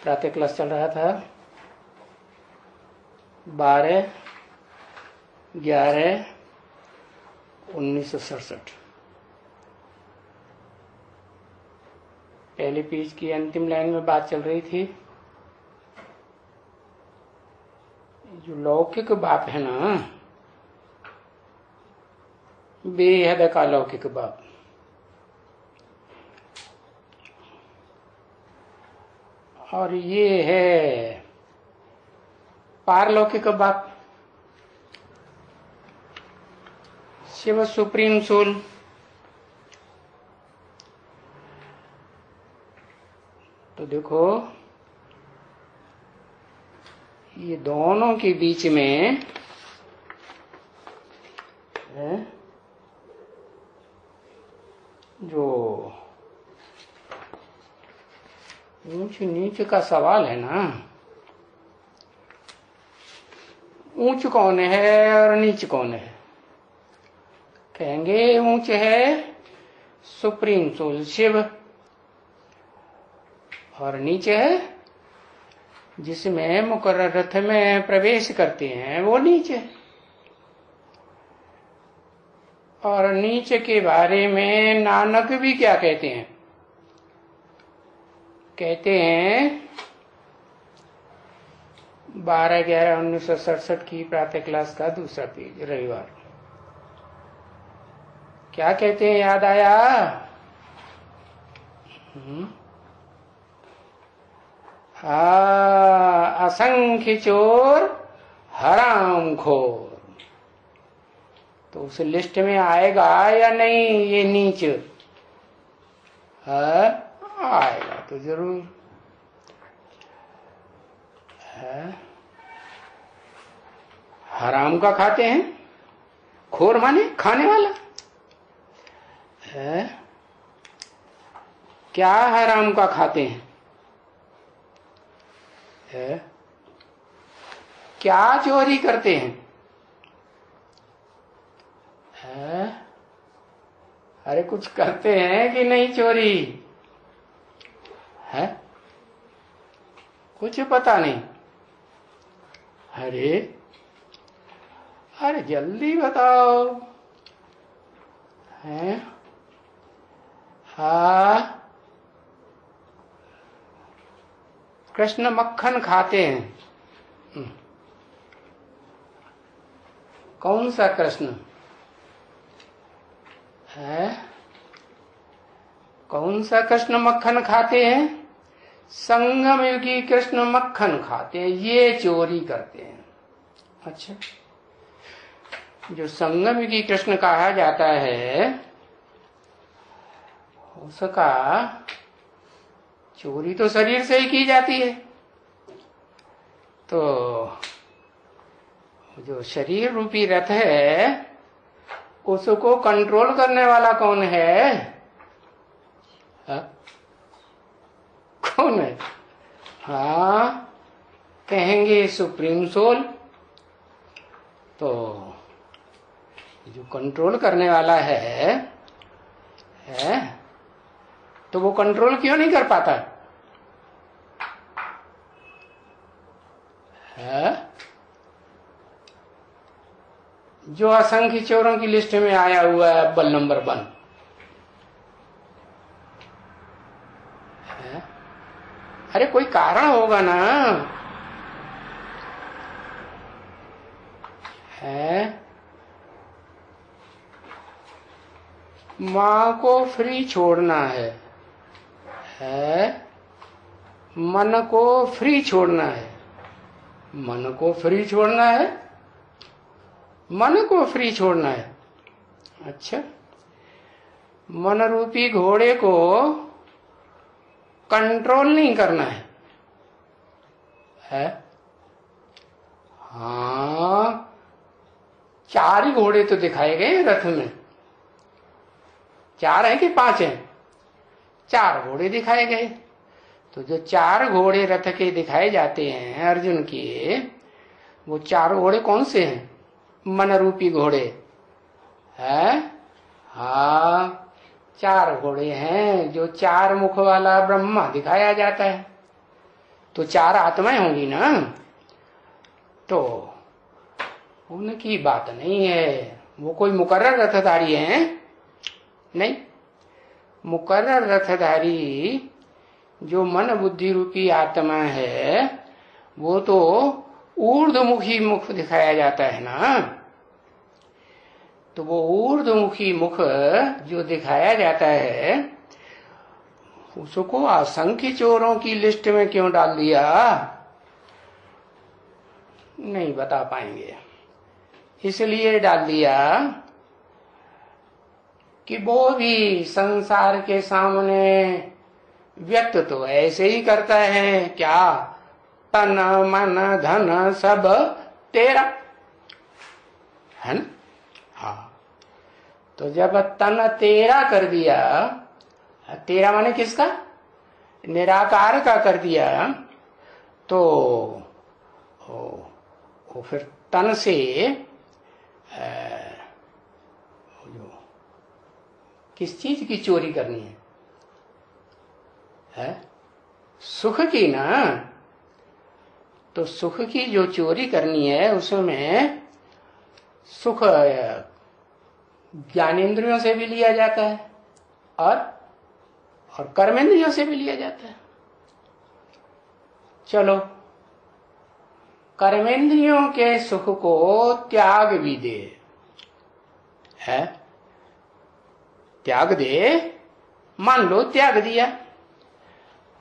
प्रातः क्लास चल रहा था 12/11/1967। पहले पेज की अंतिम लाइन में बात चल रही थी, जो लौकिक बाप है ना, बेहद का लौकिक बाप, और ये है पारलौकिक बाप, शिव सुप्रीम सोल। तो देखो ये दोनों के बीच में जो ऊंच नीच का सवाल है ना, ऊंच कौन है और नीच कौन है? कहेंगे ऊंच है सुप्रीम सोल शिव, और नीचे है जिसमें मुकर्रर रथ में प्रवेश करते हैं वो नीचे। और नीचे के बारे में नानक भी क्या कहते हैं? कहते हैं 12/11/1967 की प्रातः क्लास का दूसरा पेज, रविवार। क्या कहते हैं, याद आया? असंख्य चोर हराम खोर। तो उस लिस्ट में आएगा या नहीं ये नीच? आएगा तो जरूर है। हराम का खाते हैं, खोर माने खाने वाला है। क्या हराम का खाते हैं? है क्या चोरी करते हैं? है अरे कुछ करते हैं कि नहीं चोरी? है कुछ पता नहीं। अरे अरे जल्दी बताओ। है कृष्ण मक्खन खाते हैं। कौन सा कृष्ण है? कौन सा कृष्ण मक्खन खाते हैं? संगम युगी कृष्ण मक्खन खाते हैं, ये चोरी करते हैं। अच्छा, जो संगम युगी कृष्ण कहा जाता है उसका चोरी तो शरीर से ही की जाती है। तो जो शरीर रूपी रथ है उसको कंट्रोल करने वाला कौन है? कौन है? कहेंगे सुप्रीम सोल। तो जो कंट्रोल करने वाला है तो वो कंट्रोल क्यों नहीं कर पाता है? जो असंख्य चोरों की लिस्ट में आया हुआ है अव्वल नंबर 1 है। अरे कोई कारण होगा ना। है माँ को फ्री छोड़ना है, मन को फ्री छोड़ना है, मन को फ्री छोड़ना है, मन को फ्री छोड़ना है। अच्छा, मन रूपी घोड़े को कंट्रोल नहीं करना है। हाँ, 4 ही घोड़े तो दिखाए गए रथ में। 4 है कि 5 हैं? 4 घोड़े दिखाए गए। तो जो 4 घोड़े रथ के दिखाए जाते हैं अर्जुन के, वो 4 घोड़े कौन से हैं? मन रूपी घोड़े है। 4 घोड़े हैं। जो 4 मुख वाला ब्रह्मा दिखाया जाता है, तो 4 आत्माएं होंगी ना, तो उनकी बात नहीं है। वो कोई मुकर्रर रथधारी है नहीं। मुकर्रर रथधारी जो मन बुद्धि रूपी आत्मा है वो तो ऊर्ध्वमुखी मुख दिखाया जाता है ना। तो वो ऊर्ध्वमुखी मुख जो दिखाया जाता है उसको असंख्य चोरों की लिस्ट में क्यों डाल दिया, नहीं बता पाएंगे। इसलिए डाल दिया कि वो भी संसार के सामने व्यक्त तो ऐसे ही करता है, क्या तन मन धन सब तेरा है ना। हाँ, तो जब तन तेरा कर दिया, तेरा माने किसका, निराकार का कर दिया, तो वो फिर तन से किस चीज की चोरी करनी है? सुख की ना। तो सुख की जो चोरी करनी है उसमें सुख ज्ञानेंद्रियों से भी लिया जाता है और कर्मेंद्रियों से भी लिया जाता है। चलो कर्मेंद्रियों के सुख को त्याग भी दे, है त्याग दे, मान लो त्याग दिया,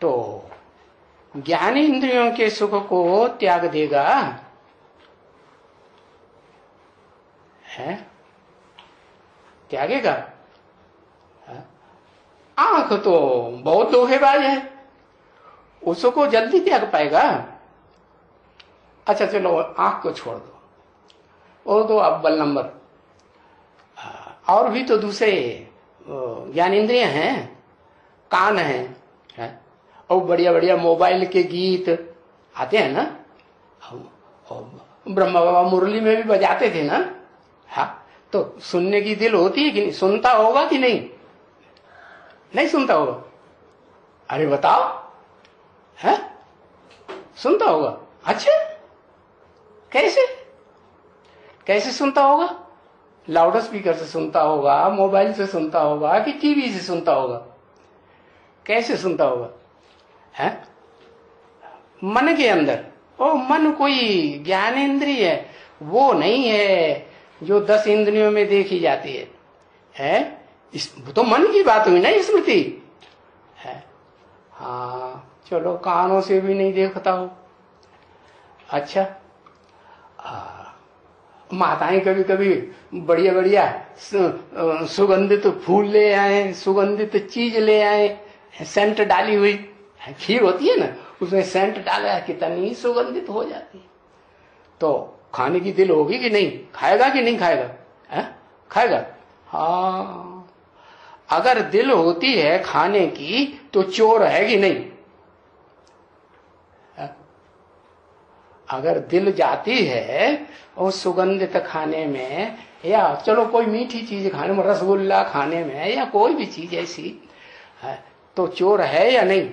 तो ज्ञानेंद्रियों के सुख को त्याग देगा, है त्यागेगा? आंख तो बहुत धोखेबाज है, उसको जल्दी त्याग पाएगा। अच्छा चलो आंख को छोड़ दो, वो तो अव्वल नंबर। और भी तो दूसरे ज्ञान इंद्रिय हैं, कान है और बढ़िया बढ़िया मोबाइल के गीत आते हैं ना, ब्रह्मा बाबा मुरली में भी बजाते थे ना। हाँ, तो सुनने की दिल होती है कि नहीं? सुनता होगा कि नहीं? नहीं सुनता होगा? अरे बताओ, है सुनता होगा? अच्छा, कैसे कैसे सुनता होगा? लाउड स्पीकर से सुनता होगा, मोबाइल से सुनता होगा कि टीवी से सुनता होगा? कैसे सुनता होगा? है मन के अंदर। ओ मन कोई ज्ञानेंद्रिय है, वो नहीं है जो 10 इंद्रियों में देखी जाती है? तो मन की बात हुई ना स्मृति है। हाँ चलो कानों से भी नहीं देखता हो। अच्छा, माताएं कभी कभी बढ़िया बढ़िया सुगंधित फूल ले आए, सुगंधित चीज ले आए, सेंट डाली हुई खीर होती है ना, उसमें सेंट डाला, कितनी सुगंधित हो जाती है। तो खाने की दिल होगी कि नहीं? खाएगा कि नहीं खाएगा? खाएगा। हाँ, अगर दिल होती है खाने की तो चोर है कि नहीं? अगर दिल जाती है और सुगंधित खाने में, या चलो कोई मीठी चीज खाने में, रसगुल्ला खाने में, या कोई भी चीज ऐसी है, तो चोर है या नहीं?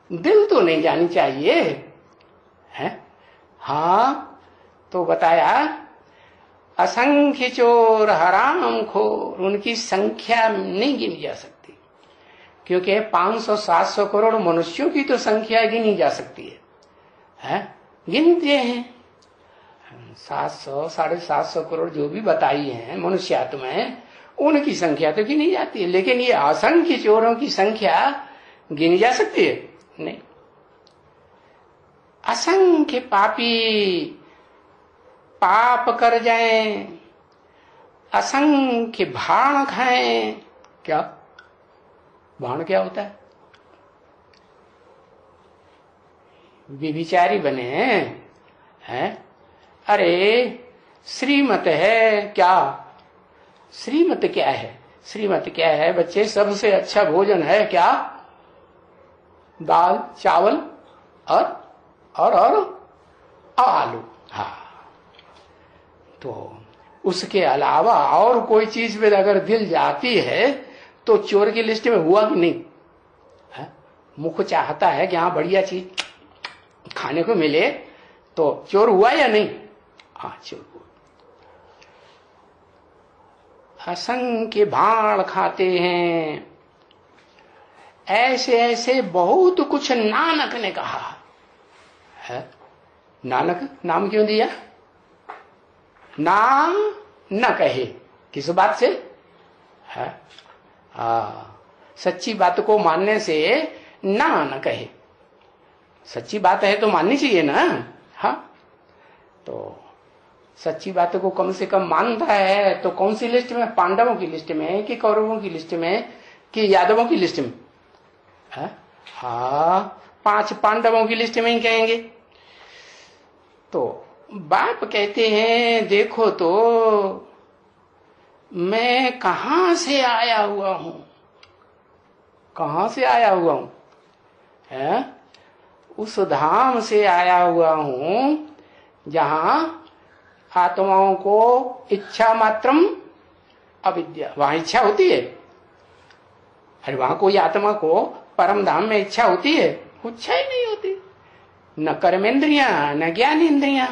दिल तो नहीं जानी चाहिए, है? हाँ, तो बताया असंख्य चोर हराम खोर, उनकी संख्या नहीं गिनी जा सकती, क्योंकि 500-700 करोड़ मनुष्यों की तो संख्या गिनी जा सकती है? गिनते हैं 700-750 करोड़ जो भी बताई हैं मनुष्यात्माएं, उनकी संख्या तो गिनी जाती है, लेकिन ये असंख्य चोरों की संख्या गिनी जा सकती है? नहीं। असंख्य पापी पाप कर जाएं, असंख्य भाण खाएं। क्या भाण क्या होता है? विभिचारी बने हैं? अरे श्रीमत है क्या? श्रीमत क्या है? श्रीमत क्या है बच्चे? सबसे अच्छा भोजन है क्या? दाल चावल और आलू। हाँ, तो उसके अलावा और कोई चीज पे अगर दिल जाती है तो चोर की लिस्ट में हुआ कि नहीं? है? मुख चाहता है कि हाँ बढ़िया चीज खाने को मिले, तो चोर हुआ या नहीं? हाँ चोर हुआ। असंख्य भाण खाते हैं, ऐसे ऐसे बहुत कुछ नानक ने कहा है। नानक नाम क्यों दिया? नाम न कहे, किस बात से है? सच्ची बात को मानने से ना न कहे। सच्ची बात है तो माननी चाहिए ना। हाँ, तो सच्ची बात को कम से कम मानता है तो कौन सी लिस्ट में? पांडवों की लिस्ट में कि कौरवों की लिस्ट में कि यादवों की लिस्ट में? हाँ, 5 पांडवों की लिस्ट में ही कहेंगे। तो बाप कहते हैं देखो तो मैं कहां से आया हुआ हूं, कहां से आया हुआ हूं? है? उस धाम से आया हुआ हूं जहां आत्माओं को इच्छा मात्रम अविद्या, वहां इच्छा होती है। अरे वहां कोई आत्मा को परम धाम में इच्छा होती है? इच्छा ही नहीं होती, न कर्मेंद्रिया न ज्ञान इंद्रिया।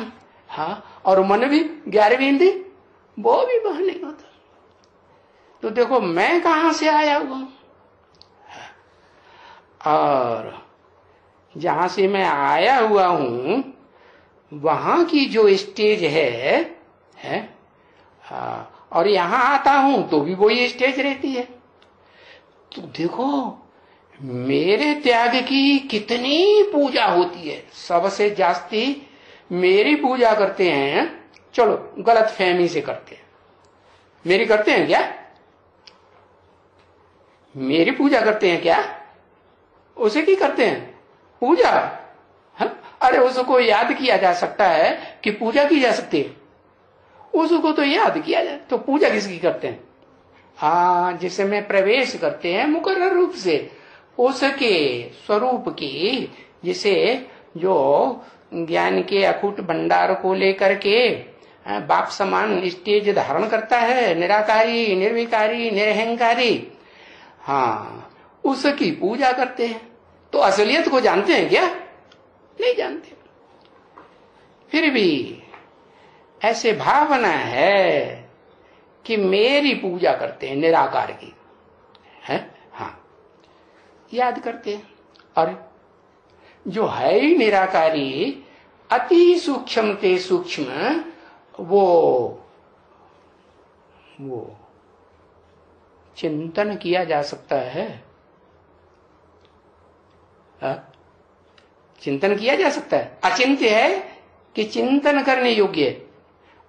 हाँ, और मन भी 11वीं इंद्री वो भी वह नहीं होता। तो देखो मैं कहां से आया हुआ हूं, और जहां से मैं आया हुआ हूं वहां की जो स्टेज है और यहां आता हूं तो भी वही स्टेज रहती है। तो देखो मेरे त्याग की कितनी पूजा होती है। सबसे जास्ती मेरी पूजा करते हैं, चलो गलत फहमी से करते हैं। मेरी करते हैं क्या? मेरी पूजा करते हैं क्या? उसे की करते हैं पूजा? अरे उसको याद किया जा सकता है कि पूजा की जा सकती है? उसको तो याद किया जाए, तो पूजा किसकी करते हैं? हाँ, जिसमें प्रवेश करते हैं मुकर्रर रूप से उसके स्वरूप की, जिसे जो ज्ञान के अकूट भंडार को लेकर के बाप समान स्टेज धारण करता है, निराकारी निर्विकारी निरहंकारी, हाँ उसकी पूजा करते हैं। तो असलियत को जानते हैं क्या? नहीं जानते। फिर भी ऐसे भावना है कि मेरी पूजा करते हैं निराकार की है। हाँ, याद करते हैं। और जो है ही निराकारी, अति सूक्ष्म ते सूक्ष्म वो चिंतन किया जा सकता है। चिंतन किया जा सकता है। अचिंत्य है कि चिंतन करने योग्य है?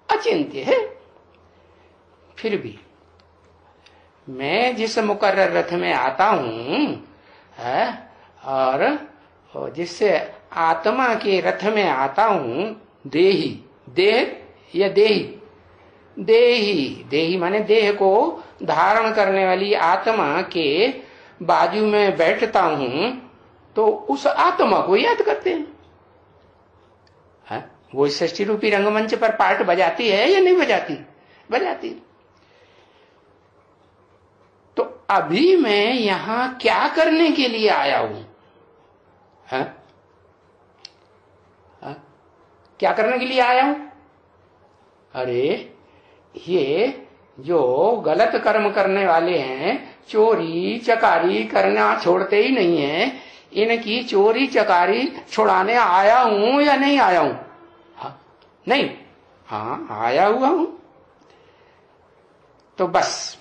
अचिंत्य है। फिर भी मैं जिस मुकर्रर रथ में आता हूं और जिससे आत्मा के रथ में आता हूं, देही, देह या देही, देही, देही माने देह को धारण करने वाली आत्मा के बाजू में बैठता हूं, तो उस आत्मा को याद करते हैं। वो षष्ठी रूपी रंगमंच पर पार्ट बजाती है या नहीं बजाती? बजाती। तो अभी मैं यहां क्या करने के लिए आया हूं? क्या करने के लिए आया हूं? अरे ये जो गलत कर्म करने वाले हैं, चोरी चकारी करना छोड़ते ही नहीं है, इनकी चोरी चकारी छुड़ाने आया हूं या नहीं आया हूं? हाँ, नहीं, हाँ आया हुआ हूं। तो बस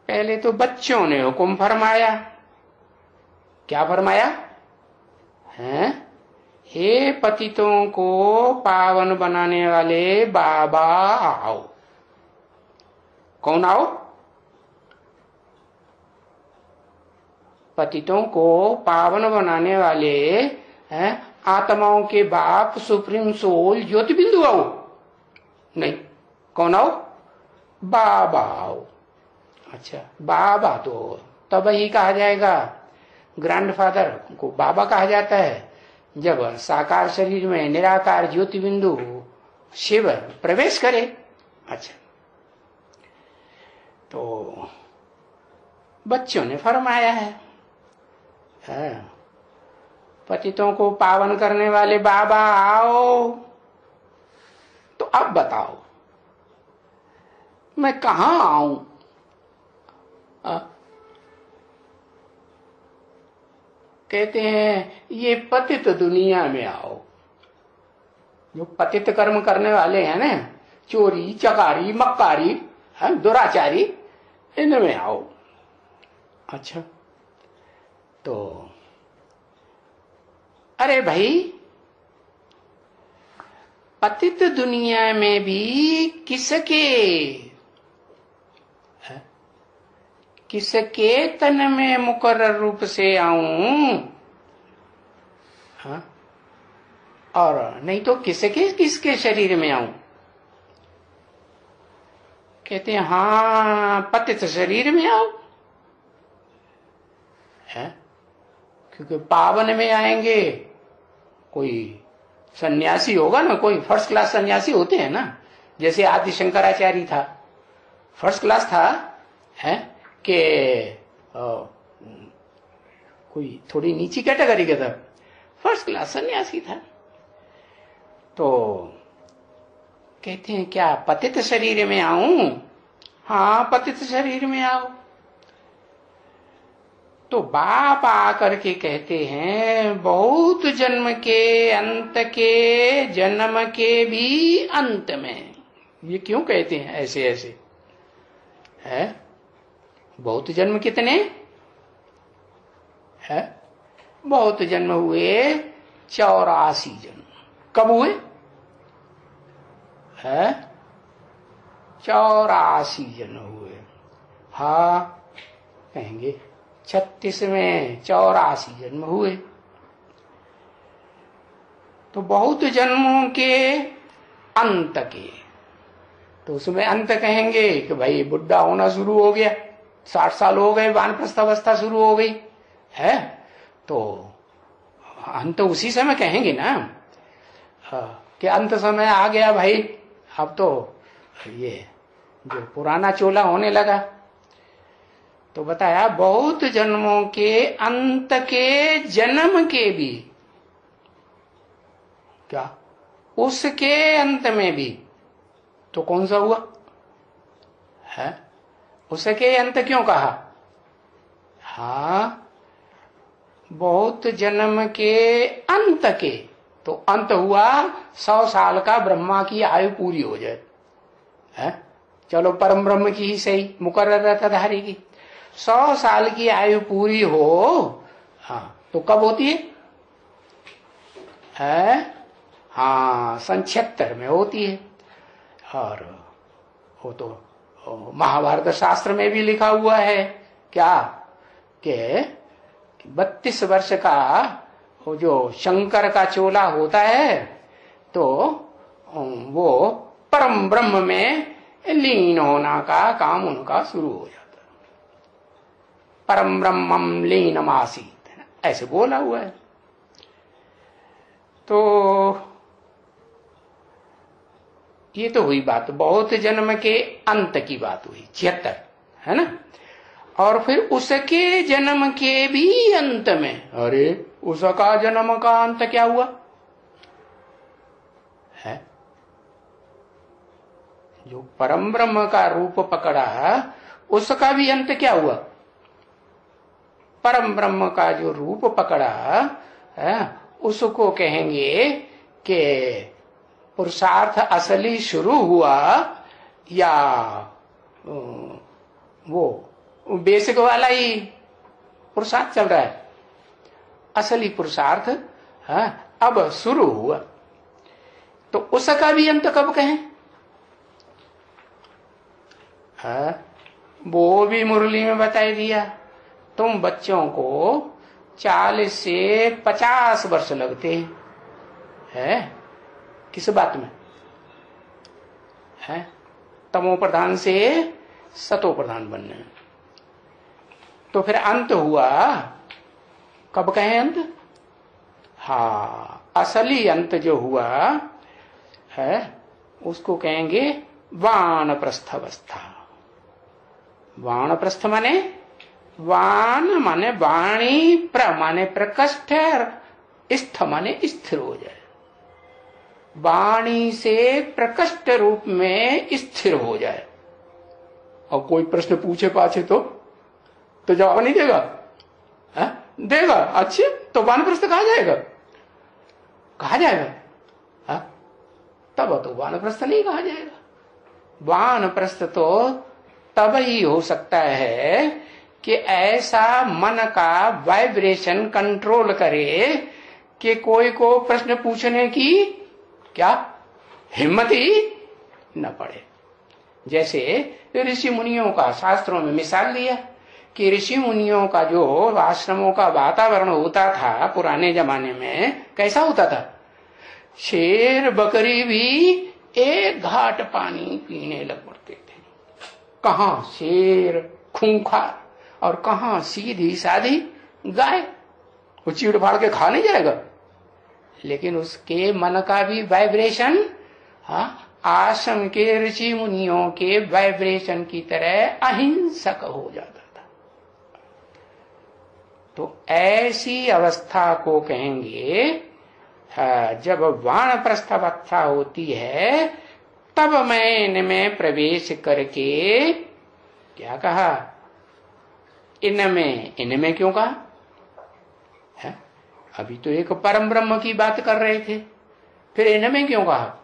पहले तो बच्चों ने हुक्म फरमाया। क्या फरमाया है? हे पतितों को पावन बनाने वाले बाबा आओ। कौन आओ? पतितों को पावन बनाने वाले हैं, आत्माओं के बाप सुप्रीम सोल ज्योति बिंदु आओ। नहीं, कौन आओ? बाबा आओ। अच्छा, बाबा तो तब ही कहा जाएगा, ग्रैंडफादर को बाबा कहा जाता है जब साकार शरीर में निराकार ज्योति बिंदु शिव प्रवेश करे। अच्छा, तो बच्चों ने फरमाया है, पतितों को पावन करने वाले बाबा आओ, तो अब बताओ मैं कहां आऊं? कहते हैं ये पतित दुनिया में आओ। जो पतित कर्म करने वाले हैं ना, चोरी चकारी मक्कारी दुराचारी, इनमें आओ। अच्छा, तो अरे भाई, पतित दुनिया में भी किसके तन में मुकर्रर रूप से आऊं? और नहीं तो किसके शरीर में आऊं? कहते हैं हाँ, पतित शरीर में आओ। क्योंकि पावन में आएंगे, कोई सन्यासी होगा ना, कोई फर्स्ट क्लास सन्यासी होते हैं ना, जैसे आदि शंकराचार्य था, फर्स्ट क्लास था, है कि कोई थोड़ी नीची कैटेगरी का था, फर्स्ट क्लास सन्यासी था। तो कहते हैं क्या पतित शरीर में आऊं? हाँ, पतित शरीर में आओ। तो बाप आकर के कहते हैं बहुत जन्म के अंत के जन्म के भी अंत में। ये क्यों कहते हैं ऐसे ऐसे? है बहुत जन्म कितने है? बहुत जन्म हुए 84 जन्म। कब हुए? है 84 जन्म हुए। हाँ कहेंगे 36 में 84 जन्म हुए। तो बहुत जन्मों के अंत के, तो उसमें अंत कहेंगे कि भाई बुढ़ा होना शुरू हो गया, 60 साल हो गए, वानप्रस्थ अवस्था शुरू हो गई है, तो अंत उसी समय कहेंगे ना कि अंत समय आ गया भाई, अब तो ये जो पुराना चोला होने लगा। तो बताया बहुत जन्मों के अंत के जन्म के भी, क्या उसके अंत में भी, तो कौन सा हुआ है? उसके अंत क्यों कहा? हाँ, बहुत जन्म के अंत के, तो अंत हुआ 100 साल का ब्रह्मा की आयु पूरी हो जाए, है? चलो परम ब्रह्म की ही सही, मुकर्रर रत्नधारी की 100 साल की आयु पूरी हो, हाँ, तो कब होती है? हाँ, सन 76 में होती है। और वो तो महाभारत शास्त्र में भी लिखा हुआ है क्या कि 32 वर्ष का वो जो शंकर का चोला होता है, तो वो परम ब्रह्म में लीन होना का काम उनका शुरू हो जाता है। परम ब्रह्मम लीनमासीत, ऐसे बोला हुआ है। तो ये तो हुई बात, बहुत जन्म के अंत की बात हुई 76, है ना। और फिर उसके जन्म के भी अंत में, अरे उसका जन्म का अंत क्या हुआ है? जो परम ब्रह्म का रूप पकड़ा उसका भी अंत क्या हुआ? परम ब्रह्म का जो रूप पकड़ा है उसको कहेंगे कि पुरुषार्थ असली शुरू हुआ या वो बेसिक वाला ही पुरुषार्थ चल रहा है? असली पुरुषार्थ अब शुरू हुआ, तो उसका भी अंत कब कहें? वो भी मुरली में बताई दिया। तुम बच्चों को 40 से 50 वर्ष लगते हैं, किस बात में है? तमो प्रधान से सतो प्रधान बनने में। तो फिर अंत हुआ, कब कहें अंत? हाँ, असली अंत जो हुआ है उसको कहेंगे वानप्रस्थ अवस्था। वानप्रस्थ माने वान माने वाणी, प्र माने प्रकष्ट, स्थ माने स्थिर हो जाए। वाणी से प्रकष्ट रूप में स्थिर हो जाए। और कोई प्रश्न पूछे पाछे तो जवाब नहीं देगा? देगा, अच्छे तो वानप्रस्थ कहा जाएगा? कहा जाएगा? तब तो वानप्रस्थ नहीं कहा जाएगा। वानप्रस्थ तो तब ही हो सकता है कि ऐसा मन का वाइब्रेशन कंट्रोल करे कि कोई को प्रश्न पूछने की क्या हिम्मत ही न पड़े। जैसे ऋषि मुनियों का शास्त्रों में मिसाल लिया कि ऋषि मुनियों का जो आश्रमों का वातावरण होता था पुराने जमाने में, कैसा होता था? शेर बकरी भी एक घाट पानी पीने लग पड़ते थे। कहां शेर खूंखार और कहां सीधी सादी गाय, वो चीड़ फाड़ के खा नहीं जाएगा, लेकिन उसके मन का भी वाइब्रेशन आश्रम के ऋषि मुनियों के वाइब्रेशन की तरह अहिंसक हो जाता था। तो ऐसी अवस्था को कहेंगे जब वानप्रस्थ अवस्था होती है, तब मैं इनमें प्रवेश करके क्या कहा? इनमें क्यों कहा है? अभी तो एक परम ब्रह्म की बात कर रहे थे, फिर इनमें क्यों कहा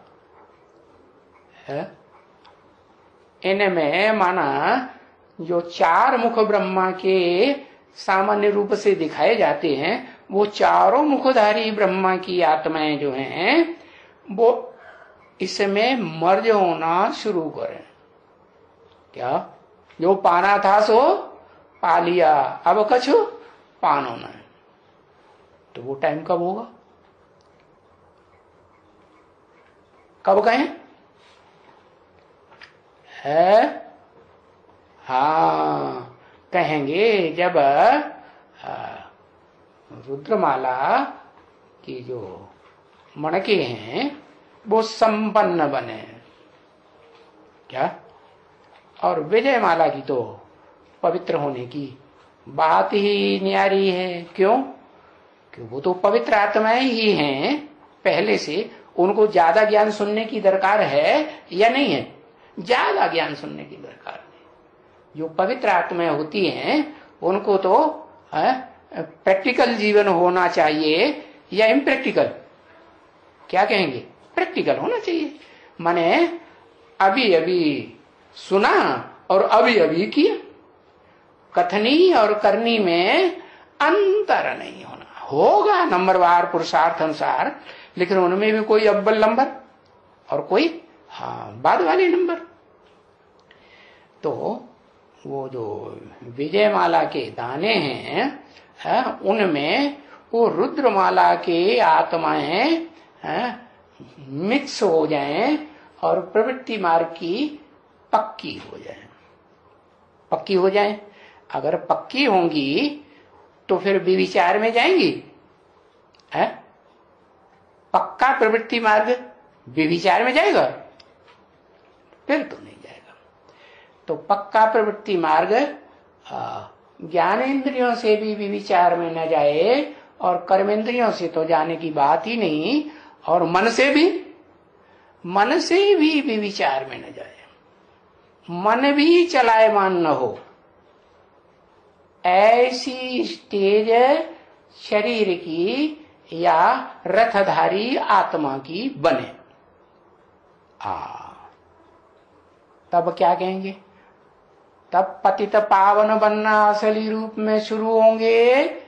है? इनमें माना जो चार मुख ब्रह्मा के सामान्य रूप से दिखाए जाते हैं, वो चारों मुखधारी ब्रह्मा की आत्माएं जो हैं वो इसमें मर्ज होना शुरू करें। क्या? जो पाना था सो पा लिया, अब कछु पानो न। तो वो टाइम कब होगा? कब कहें? है हाँ, कहेंगे जब रुद्रमाला की जो मणके हैं वो संपन्न बने। क्या? और विजय माला की तो पवित्र होने की बात ही न्यारी है। क्यों? क्यों? वो तो पवित्र आत्माएं ही हैं पहले से, उनको ज्यादा ज्ञान सुनने की दरकार है या नहीं है? ज्यादा ज्ञान सुनने की दरकार नहीं। जो पवित्र आत्माएं होती हैं उनको तो प्रैक्टिकल जीवन होना चाहिए या इम्प्रैक्टिकल? क्या कहेंगे? प्रैक्टिकल होना चाहिए। माने अभी अभी सुना और अभी अभी किया, कथनी और करनी में अंतर नहीं होना। होगा नंबरवार पुरुषार्थ अनुसार, लेकिन उनमें भी कोई अव्वल नंबर और कोई बाद वाले नंबर। तो वो जो विजयमाला के दाने हैं उनमें वो रुद्रमाला के आत्माएं मिक्स हो जाएं और प्रवृत्ति मार्ग की पक्की हो जाए। पक्की हो जाए। अगर पक्की होंगी तो फिर विचार में जाएंगी है? पक्का प्रवृत्ति मार्ग विचार में जाएगा? फिर तो नहीं जाएगा। तो पक्का प्रवृत्ति मार्ग ज्ञान इंद्रियों से भी विचार में न जाए और कर्मेंद्रियों से तो जाने की बात ही नहीं, और मन से भी विचार में न जाए, मन भी चलायमान न हो, ऐसी स्टेज शरीर की या रथधारी आत्मा की बने। तब क्या कहेंगे? तब पतित पावन बनना असली रूप में शुरू होंगे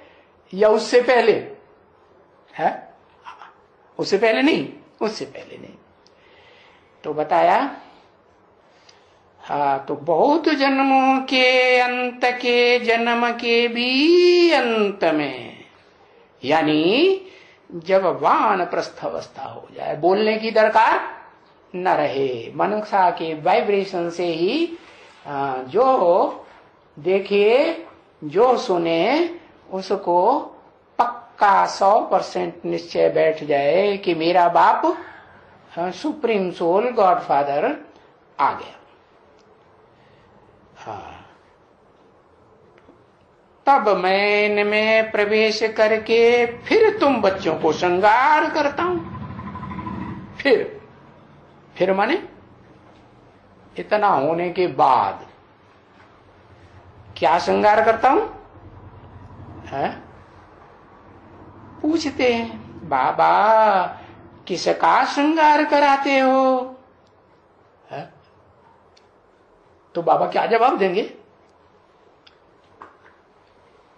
या उससे पहले है? उससे पहले नहीं, उससे पहले नहीं। तो बताया तो बहुत जन्मों के अंत के जन्म के भी अंत में, यानी जब वानप्रस्थ अवस्था हो जाए, बोलने की दरकार न रहे, मनुष्य के वाइब्रेशन से ही जो देखे जो सुने उसको पक्का 100% निश्चय बैठ जाए कि मेरा बाप सुप्रीम सोल गॉड फादर आ गया। तब मैं इनमें प्रवेश करके फिर तुम बच्चों को श्रृंगार करता हूं। फिर माने इतना होने के बाद क्या श्रृंगार करता हूं? है? पूछते हैं बाबा किसका श्रृंगार कराते हो? है? तो बाबा क्या जवाब देंगे?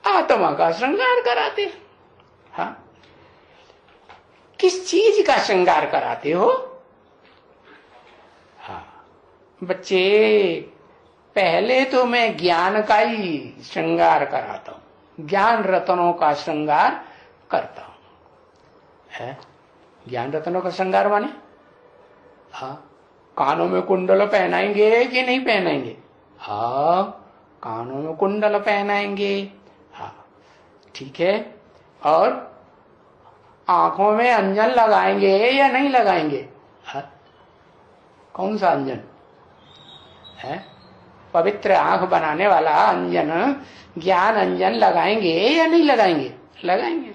आत्मा का श्रृंगार कराते। हाँ, किस चीज का श्रृंगार कराते हो? हाँ बच्चे, पहले तो मैं ज्ञान का ही श्रृंगार कराता हूं, ज्ञान रत्नों का श्रृंगार करता हूं। है? ज्ञान रत्नों का श्रृंगार माने हाँ, कानों में कुंडल पहनाएंगे कि नहीं पहनाएंगे? हाँ, कानों में कुंडल पहनाएंगे। हाँ ठीक है। और आंखों में अंजन लगाएंगे या नहीं लगाएंगे? हाँ? कौन सा अंजन है? पवित्र आंख बनाने वाला अंजन, ज्ञान अंजन लगाएंगे या नहीं लगाएंगे? लगाएंगे।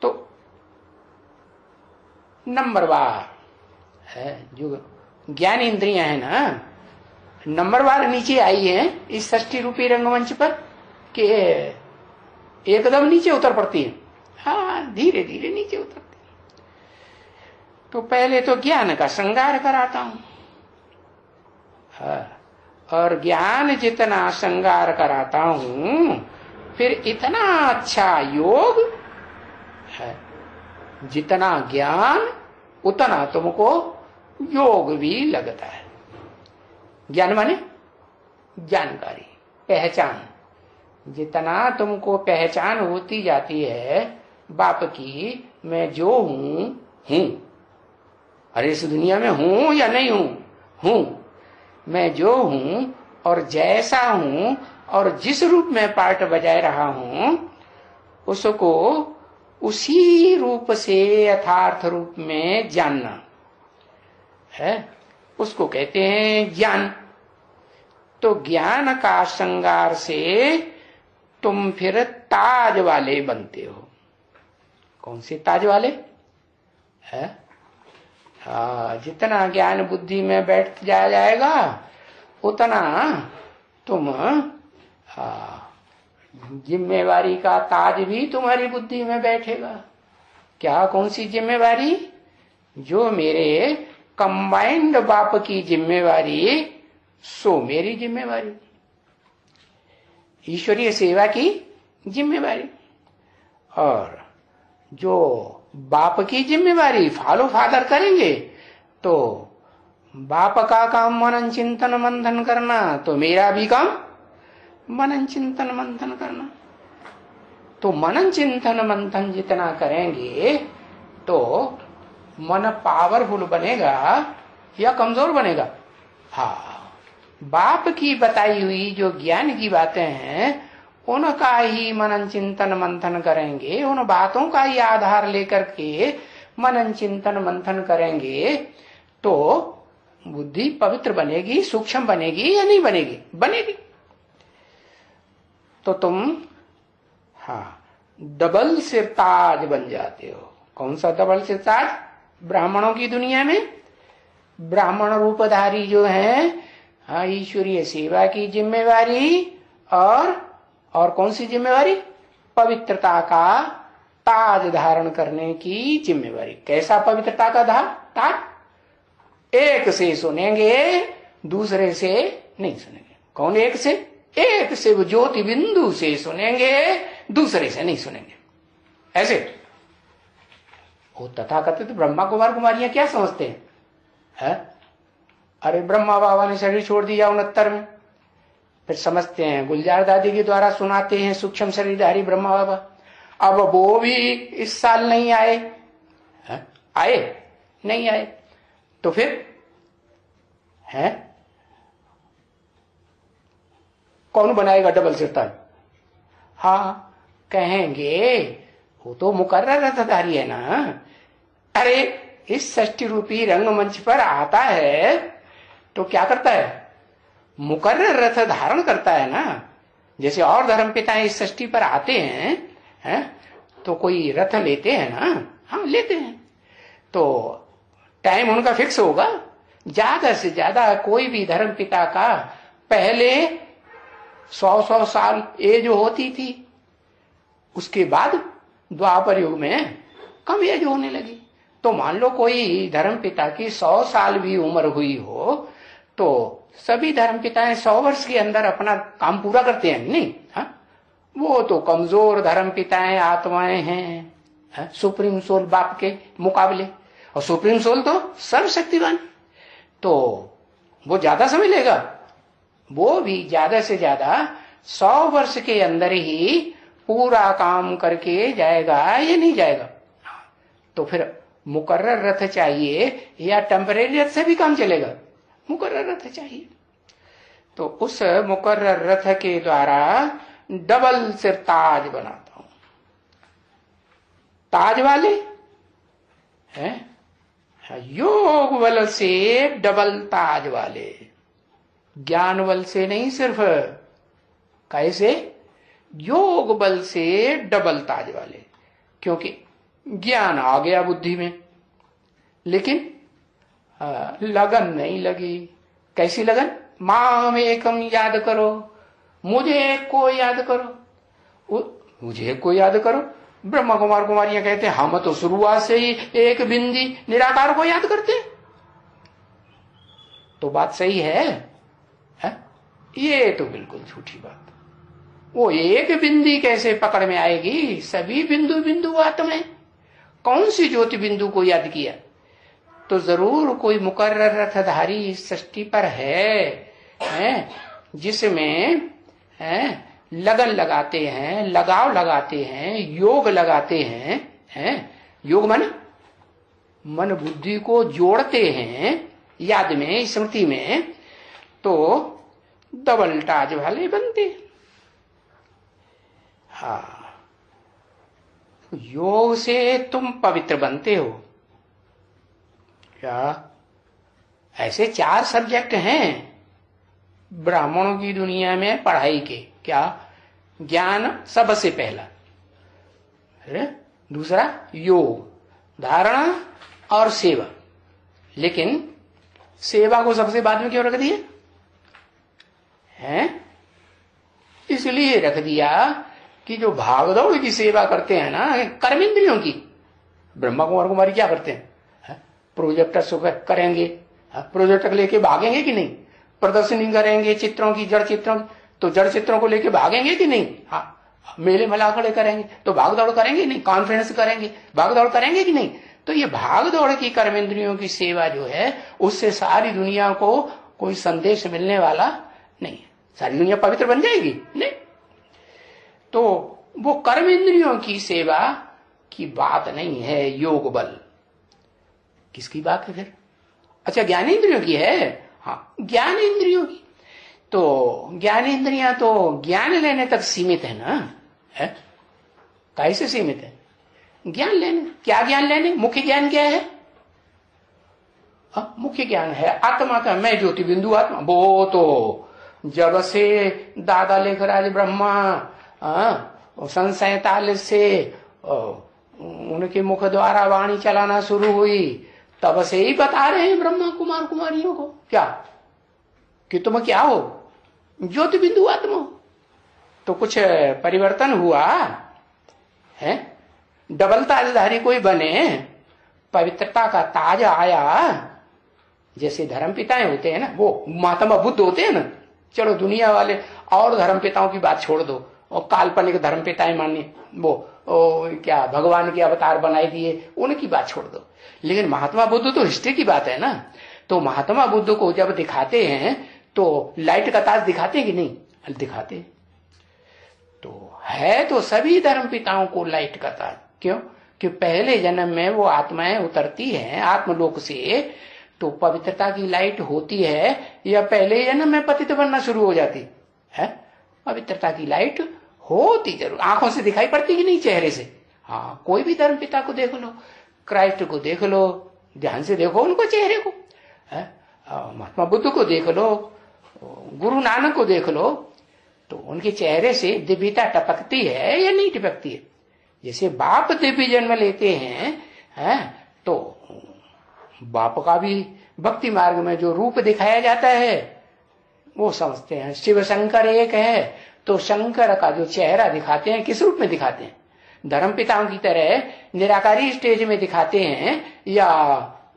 तो नंबरवार है जो ज्ञान इंद्रियां है ना, नंबरवार नीचे आई है इस षष्ठी रूपी रंगमंच पर कि एकदम नीचे उतर पड़ती है। हाँ, धीरे धीरे नीचे उतरती है। तो पहले तो ज्ञान का श्रृंगार कराता हूं। हाँ, और ज्ञान जितना श्रृंगार कराता हूं फिर इतना अच्छा योग है। जितना ज्ञान उतना तुमको योग भी लगता है। ज्ञान माने जानकारी, पहचान। जितना तुमको पहचान होती जाती है बाप की, मैं जो हूं, अरे इस दुनिया में हूं या नहीं हूं, मैं जो हूं और जैसा हूं और जिस रूप में पार्ट बजाय रहा हूं उसको उसी रूप से यथार्थ रूप में जानना है, उसको कहते हैं ज्ञान। तो ज्ञान का श्रृंगार से तुम फिर ताज वाले बनते हो। कौन से ताज वाले है? हाँ, जितना ज्ञान बुद्धि में बैठ जाएगा उतना तुम जिम्मेवारी का ताज भी तुम्हारी बुद्धि में बैठेगा। क्या? कौन सी जिम्मेवारी? जो मेरे कंबाइंड बाप की जिम्मेवारी, सो मेरी जिम्मेवारी, ईश्वरीय सेवा की जिम्मेवारी। और जो बाप की जिम्मेवारी फॉलो फादर करेंगे तो बाप का काम मनन चिंतन मंथन करना, तो मेरा भी काम मनन चिंतन मंथन करना। तो मनन चिंतन मंथन जितना करेंगे तो मन पावरफुल बनेगा या कमजोर बनेगा? हाँ, बाप की बताई हुई जो ज्ञान की बातें हैं उनका ही मनन चिंतन मंथन करेंगे, उन बातों का ही आधार लेकर के मनन चिंतन मंथन करेंगे तो बुद्धि पवित्र बनेगी, सूक्ष्म बनेगी या नहीं बनेगी? बनेगी। तो तुम हाँ डबल सिर ताज बन जाते हो। कौन सा डबल सिर ताज? ब्राह्मणों की दुनिया में ब्राह्मण रूपधारी जो है, हाँ, ईश्वरीय सेवा की जिम्मेवारी और कौन सी जिम्मेवारी? पवित्रता का ताज धारण करने की जिम्मेवारी। कैसा पवित्रता का ताज? एक से सुनेंगे, दूसरे से नहीं सुनेंगे। कौन एक से? एक से वो ज्योति बिंदु से सुनेंगे, दूसरे से नहीं सुनेंगे। ऐसे वो तथाकथित ब्रह्मा कुमार कुमारियां क्या समझते हैं? है? अरे ब्रह्मा बाबा ने शरीर छोड़ दिया 69 में। फिर समझते हैं गुलजार दादी के द्वारा सुनाते हैं सूक्ष्म शरीरधारी ब्रह्मा बाबा। अब वो भी इस साल नहीं आए। है? आए? नहीं आए। तो फिर है कौन बनाएगा डबल सिर ताज? हाँ, कहेंगे वो तो मुकर्रर रथधारी है ना। अरे इस षष्ठी रूपी रंगमंच पर आता है तो क्या करता है? मुकर्रर रथ धारण करता है ना। जैसे और धर्मपिता इस सृष्टि पर आते हैं, तो कोई रथ लेते हैं ना, हाँ लेते हैं, तो टाइम उनका फिक्स होगा। ज्यादा से ज्यादा कोई भी धर्मपिता का पहले 100 साल एज होती थी, उसके बाद द्वापर युग में कम एज होने लगी। तो मान लो कोई धर्मपिता की 100 साल भी उम्र हुई हो, तो सभी धर्मपिताएं 100 वर्ष के अंदर अपना काम पूरा करते हैं नहीं? वो तो कमजोर धर्मपिताएं आत्माएं हैं, सुप्रीम सोल बाप के मुकाबले, और सुप्रीम सोल तो सर्वशक्तिवान, तो वो ज्यादा समय लेगा। वो भी ज्यादा से ज्यादा 100 वर्ष के अंदर ही पूरा काम करके जाएगा या नहीं जाएगा? तो फिर मुकर्रर रथ चाहिए या टेम्परेरी रथ से भी काम चलेगा? मुकर्रर रथ चाहिए। तो उस मुकर्रर रथ के द्वारा डबल सिर ताज बनाता हूं। ताज वाले हैं, योग बल से डबल ताज वाले, ज्ञान बल से नहीं, सिर्फ कैसे? योग बल से डबल ताज वाले। क्योंकि ज्ञान आ गया बुद्धि में, लेकिन लगन नहीं लगी। कैसी लगन? माम एकम याद करो, मुझे एक को याद करो, मुझे एक को याद करो। ब्रह्मा कुमार कुमारियां कहते हैं हम तो शुरुआत से ही एक बिंदी निराकार को याद करते हैं। तो बात सही है? ये तो बिल्कुल झूठी बात। वो एक बिंदी कैसे पकड़ में आएगी? सभी बिंदु बिंदु आत्मा है। कौन सी ज्योति बिंदु को याद किया? तो जरूर कोई मुकर्रर रथधारी इस सृष्टि पर है जिसमें लगन लगाते हैं, लगाव लगाते हैं, योग लगाते हैं, योग मन बुद्धि को जोड़ते हैं याद में, स्मृति में, तो डबल ताज वाले बनते। हाँ, योग से तुम पवित्र बनते हो क्या? ऐसे 4 सब्जेक्ट हैं ब्राह्मणों की दुनिया में पढ़ाई के। क्या? ज्ञान सबसे पहला, दूसरा योग, धारणा और सेवा। लेकिन सेवा को सबसे बाद में क्यों रख दिया है? इसलिए रख दिया कि जो भागदौड़ की सेवा करते हैं ना कर्मेंद्रियों की, ब्रह्मा कुमार कुमारी क्या करते हैं? प्रोजेक्टर करेंगे, प्रोजेक्टर लेके भागेंगे कि नहीं? प्रदर्शनी करेंगे चित्रों की, जड़ चित्रों की, तो जड़ चित्रों को लेके भागेंगे कि नहीं? हाँ, मेले मलाखड़े करेंगे तो भागदौड़ करेंगे नहीं? कॉन्फ्रेंस करेंगे, भागदौड़ करेंगे कि नहीं? तो ये भागदौड़ की कर्मेंद्रियों की सेवा जो है, उससे सारी दुनिया को कोई संदेश मिलने वाला नहीं है। सारी दुनिया पवित्र बन जाएगी नहीं। तो वो कर्मेंद्रियों की सेवा की बात नहीं है योग बल। किसकी बात है फिर? अच्छा, ज्ञानेंद्रियों की है। हाँ, ज्ञानेंद्रियों की। तो ज्ञानेंद्रियां तो ज्ञान लेने तक सीमित है ना, है? कैसे सीमित है? ज्ञान लेने। क्या ज्ञान लेने? मुख्य ज्ञान क्या है? मुख्य ज्ञान है आत्मा का, मैं ज्योति बिंदु आत्मा। वो तो जब से दादा लेखराज ब्रह्मा सन 47 से उनके मुख द्वारा वाणी चलाना शुरू हुई, तब से ही बता रहे हैं ब्रह्मा कुमार कुमारियों को क्या कि तुम क्या हो? ज्योति बिंदु आत्मा। तो कुछ परिवर्तन हुआ है? डबल ताजधारी कोई बने, पवित्रता का ताज आया। जैसे धर्मपिताएं होते हैं ना, वो महात्मा बुद्ध होते हैं ना। चलो दुनिया वाले और धर्मपिताओं की बात छोड़ दो, और काल्पनिक धर्मपिताएं मानिए, वो क्या भगवान के अवतार बनाए दिए, उनकी बात छोड़ दो। लेकिन महात्मा बुद्ध तो हिस्ट्री की बात है ना। तो महात्मा बुद्ध को जब दिखाते हैं तो लाइट का ताज दिखाते हैं कि नहीं? दिखाते हैं। तो है तो सभी धर्मपिताओं को लाइट का ताज। क्यों? कि पहले जन्म में वो आत्माएं उतरती हैं आत्मलोक से, तो पवित्रता की लाइट होती है, या पहले जन्म में पतित बनना शुरू हो जाती है? पवित्रता की लाइट होती जरूर, आंखों से दिखाई पड़ती कि नहीं? चेहरे से। हाँ, कोई भी धर्मपिता को देख लो, क्राइस्ट को देख लो, ध्यान से देखो उनको चेहरे को, महात्मा बुद्ध को देख लो, गुरु नानक को देख लो, तो उनके चेहरे से दिव्यता टपकती है या नहीं टपकती है? जैसे बाप दिव्य जन्म लेते हैं, तो बाप का भी भक्ति मार्ग में जो रूप दिखाया जाता है वो समझते हैं। शिव शंकर एक है तो शंकर का जो चेहरा दिखाते हैं किस रूप में दिखाते हैं? धर्म पिताओं की तरह निराकारी स्टेज में दिखाते हैं या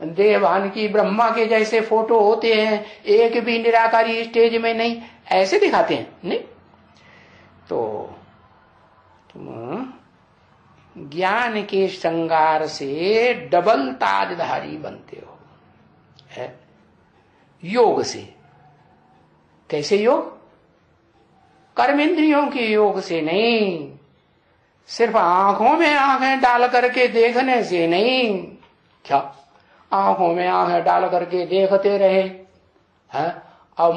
देवान की ब्रह्मा के जैसे फोटो होते हैं, एक भी निराकारी स्टेज में नहीं, ऐसे दिखाते हैं? नहीं। तो तुम ज्ञान के श्रृंगार से डबल ताजधारी बनते हो, है? योग से। कैसे योग? कर्मेंद्रियों के योग से नहीं, सिर्फ आंखों में आंखें डाल करके देखने से नहीं। क्या आंखों में आंखें डाल करके देखते रहे है और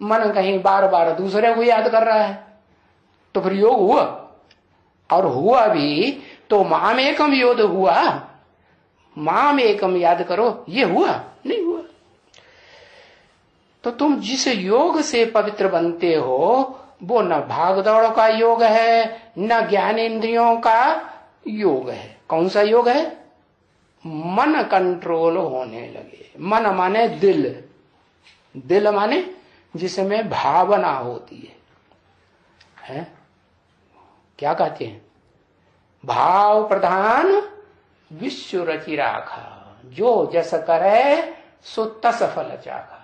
मन कहीं बार बार दूसरे को याद कर रहा है, तो फिर योग हुआ? और हुआ भी तो माम एकम योग हुआ। माम एकम याद करो, ये हुआ नहीं हुआ। तो तुम जिस योग से पवित्र बनते हो वो न भाग दौड़ का योग है न ज्ञानेंद्रियों का योग है। कौन सा योग है? मन कंट्रोल होने लगे। मन माने दिल, दिल माने जिसमें भावना होती है? क्या कहते हैं? भाव प्रधान विश्व रचि राखा, जो जस करे सो तस फल चाखा।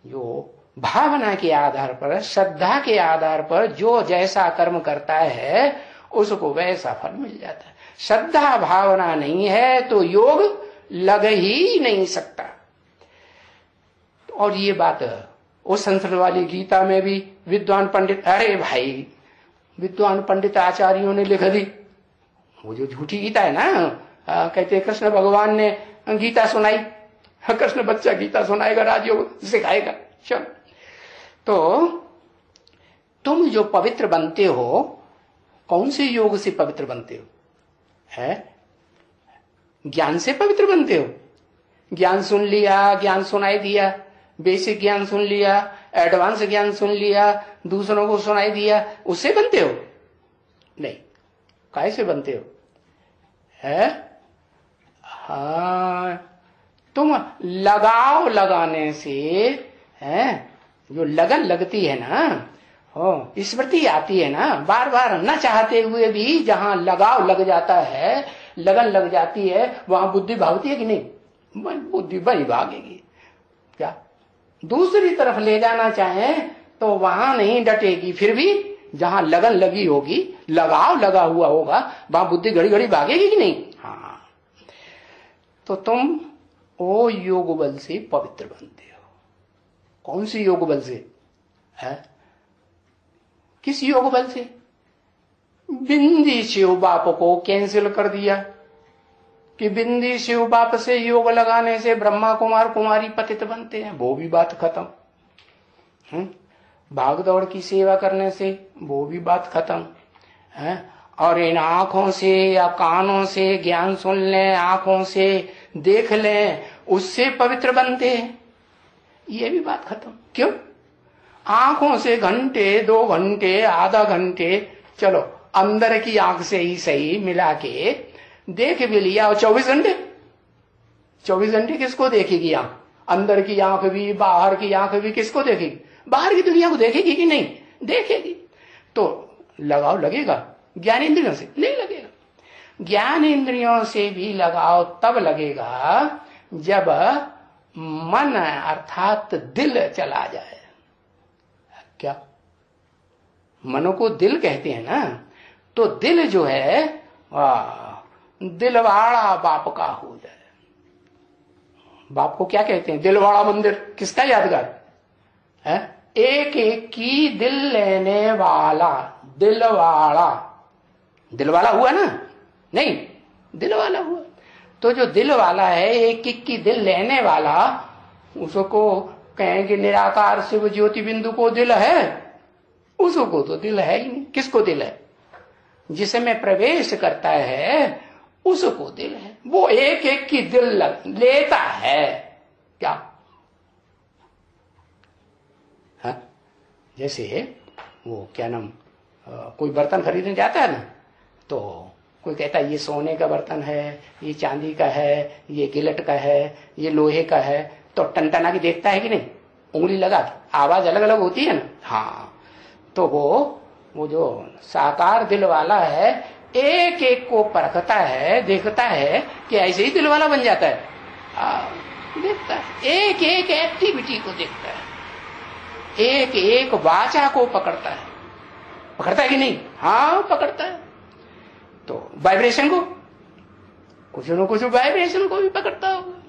जो भावना के आधार पर, श्रद्धा के आधार पर जो जैसा कर्म करता है उसको वैसा फल मिल जाता है। श्रद्धा भावना नहीं है तो योग लग ही नहीं सकता। और ये बात उस संस्कृत वाली गीता में भी विद्वान पंडित, अरे भाई विद्वान पंडित आचार्यों ने लिख दी, वो जो झूठी गीता है ना, कहते कृष्ण भगवान ने गीता सुनाई, कृष्ण बच्चा गीता सुनाएगा, राजयोग सिखाएगा। चलो, तो तुम जो पवित्र बनते हो कौन से योग से पवित्र बनते हो? है ज्ञान से पवित्र बनते हो। ज्ञान सुन लिया, ज्ञान सुनाई दिया, बेसिक ज्ञान सुन लिया, एडवांस ज्ञान सुन लिया, दूसरों को सुनाई दिया, उससे बनते हो? नहीं। कैसे बनते हो? है हाँ, तुम लगाव लगाने से, है जो लगन लगती है ना, हो स्मृति आती है ना, बार बार न चाहते हुए भी जहां लगाव लग जाता है, लगन लग जाती है, वहां बुद्धि भागती है कि नहीं? बुद्धि बड़ी भागेगी। क्या दूसरी तरफ ले जाना चाहे तो वहां नहीं डटेगी, फिर भी जहां लगन लगी होगी, लगाव लगा हुआ होगा, वहां बुद्धि घड़ी घड़ी भागेगी कि नहीं? हाँ। तो तुम वो योग बल से पवित्र बनते हो। कौन सी योग बल से? है किस योग बल से? बिंदी शिव बाप को कैंसिल कर दिया कि बिंदी शिव बाप से योग लगाने से ब्रह्मा कुमार कुमारी पतित बनते हैं, वो भी बात खत्म। भाग दौड़ की सेवा करने से वो भी बात खत्म है। और इन आंखों से या कानों से ज्ञान सुन लें, आंखों से देख लें, उससे पवित्र बनते हैं, ये भी बात खत्म। क्यों? आंखों से घंटे, 2 घंटे, आधा घंटे, चलो अंदर की आंख से ही सही मिला के देख भी लिया, और 24 घंटे, 24 घंटे किसको देखेगी आंख? अंदर की आंख भी, बाहर की आंख भी किसको देखेगी? बाहर की दुनिया को देखेगी कि नहीं? देखेगी। तो लगाव लगेगा ज्ञानेंद्रियों से? नहीं लगेगा। ज्ञानेंद्रियों से भी लगाव तब लगेगा जब मन अर्थात दिल चला जाए। क्या मनो को दिल कहते हैं ना? तो दिल जो है दिलवाड़ा बाप का हो जाए। बाप को क्या कहते हैं? दिलवाड़ा मंदिर। किसका यादगार है? एक एक की दिल लेने वाला, दिलवाड़ा। दिलवाला हुआ ना? नहीं, दिलवाला हुआ। तो जो दिल वाला है, एक एक की दिल लेने वाला, उसको कहेंगे निराकार शिव ज्योति बिंदु को दिल है? उसको तो दिल है ही नहीं। किसको दिल है? जिसमें प्रवेश करता है उसको दिल है। वो एक एक की दिल लेता है। क्या? हाँ? जैसे वो क्या नाम, कोई बर्तन खरीदने जाता है ना, तो कोई कहता है ये सोने का बर्तन है, ये चांदी का है, ये गिलट का है, ये लोहे का है, तो टनटना के देखता है कि नहीं, उंगली लगा के, आवाज अलग अलग होती है ना। हाँ, तो वो जो साकार दिल वाला है एक एक को परखता है, देखता है कि ऐसे ही दिल वाला बन जाता है। देखता है, एक एक एक्टिविटी को देखता है, एक एक वाचा को पकड़ता है कि नहीं? हाँ, पकड़ता है। तो वाइब्रेशन को, कुछ न कुछ वाइब्रेशन को भी पकड़ता होगा।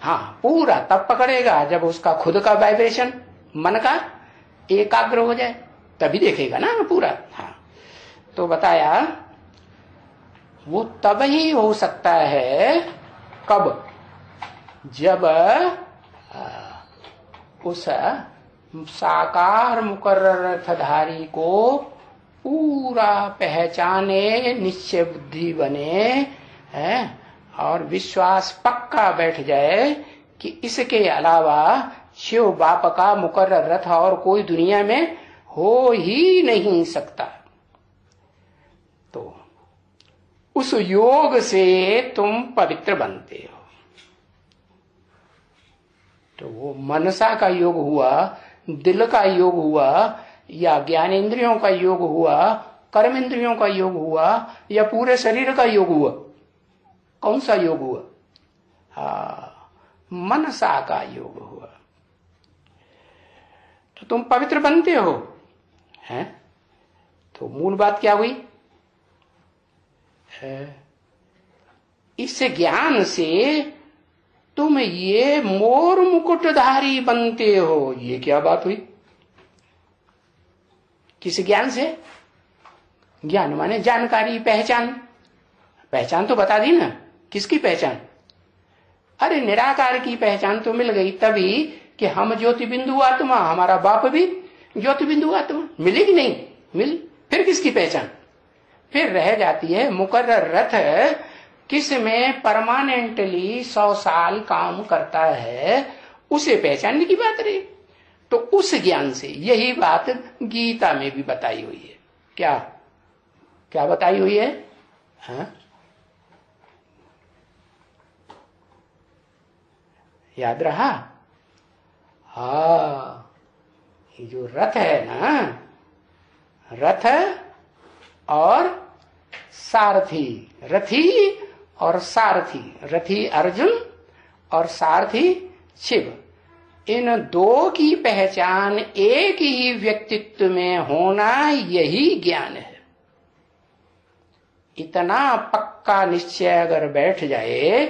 हाँ, पूरा तब पकड़ेगा जब उसका खुद का वाइब्रेशन मन का एकाग्र हो जाए, तभी देखेगा ना पूरा। हाँ, तो बताया वो तब ही हो सकता है, कब? जब उस साकार मुकर्रर अर्थधारी को पूरा पहचाने, निश्चय बुद्धि बने है, और विश्वास पक्का बैठ जाए कि इसके अलावा शिव बाप का मुकर्रर रथ और कोई दुनिया में हो ही नहीं सकता। तो उस योग से तुम पवित्र बनते हो। तो वो मनसा का योग हुआ, दिल का योग हुआ, या ज्ञानेंद्रियों का योग हुआ, कर्मेंद्रियों का योग हुआ, या पूरे शरीर का योग हुआ? कौन सा योग हुआ? हाँ, मनसा का योग हुआ। तो तुम पवित्र बनते हो, हैं? तो मूल बात क्या हुई? इस ज्ञान से तुम ये मोर मुकुटधारी बनते हो। ये क्या बात हुई? किस ज्ञान से? ज्ञान माने जानकारी, पहचान। पहचान तो बता दी ना, किसकी पहचान? अरे निराकार की पहचान तो मिल गई तभी कि हम ज्योति बिंदु आत्मा, हमारा बाप भी ज्योति बिंदु आत्मा। मिली कि नहीं मिली? फिर किसकी पहचान? फिर रह जाती है मुकर्रर रथ, किस में परमानेंटली 100 साल काम करता है, उसे पहचानने की बात रही। तो उस ज्ञान से, यही बात गीता में भी बताई हुई है। क्या क्या बताई हुई है? हाँ? याद रहा? हाँ, ये जो रथ है ना, रथ और सारथी, रथी और सारथी, रथी अर्जुन और सारथी शिव, इन दो की पहचान एक ही व्यक्तित्व में होना, यही ज्ञान है। इतना पक्का निश्चय अगर बैठ जाए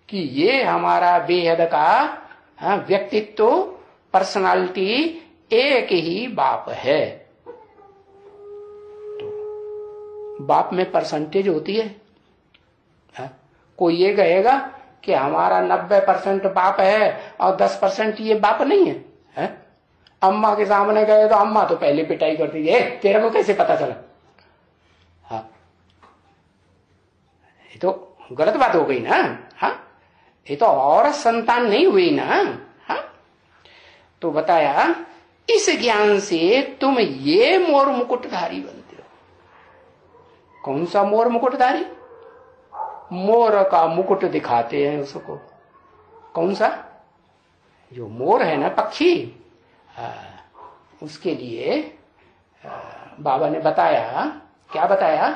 कि ये हमारा बेहद का व्यक्तित्व, पर्सनालिटी एक ही बाप है। तो बाप में परसेंटेज होती है। कोई ये कहेगा कि हमारा 90% बाप है और 10% ये बाप नहीं है, अम्मा के सामने गए तो अम्मा तो पहले पिटाई करती है, तेरे को कैसे पता चला? हाँ, ये तो गलत बात हो गई ना। हाँ, ये तो औरत संतान नहीं हुई ना। हाँ, तो बताया इस ज्ञान से तुम ये मोर मुकुटधारी बनते हो। कौन सा मोर मुकुटधारी? मोर का मुकुट दिखाते हैं उसको। कौन सा? जो मोर है ना, पक्षी, उसके लिए बाबा ने बताया, क्या बताया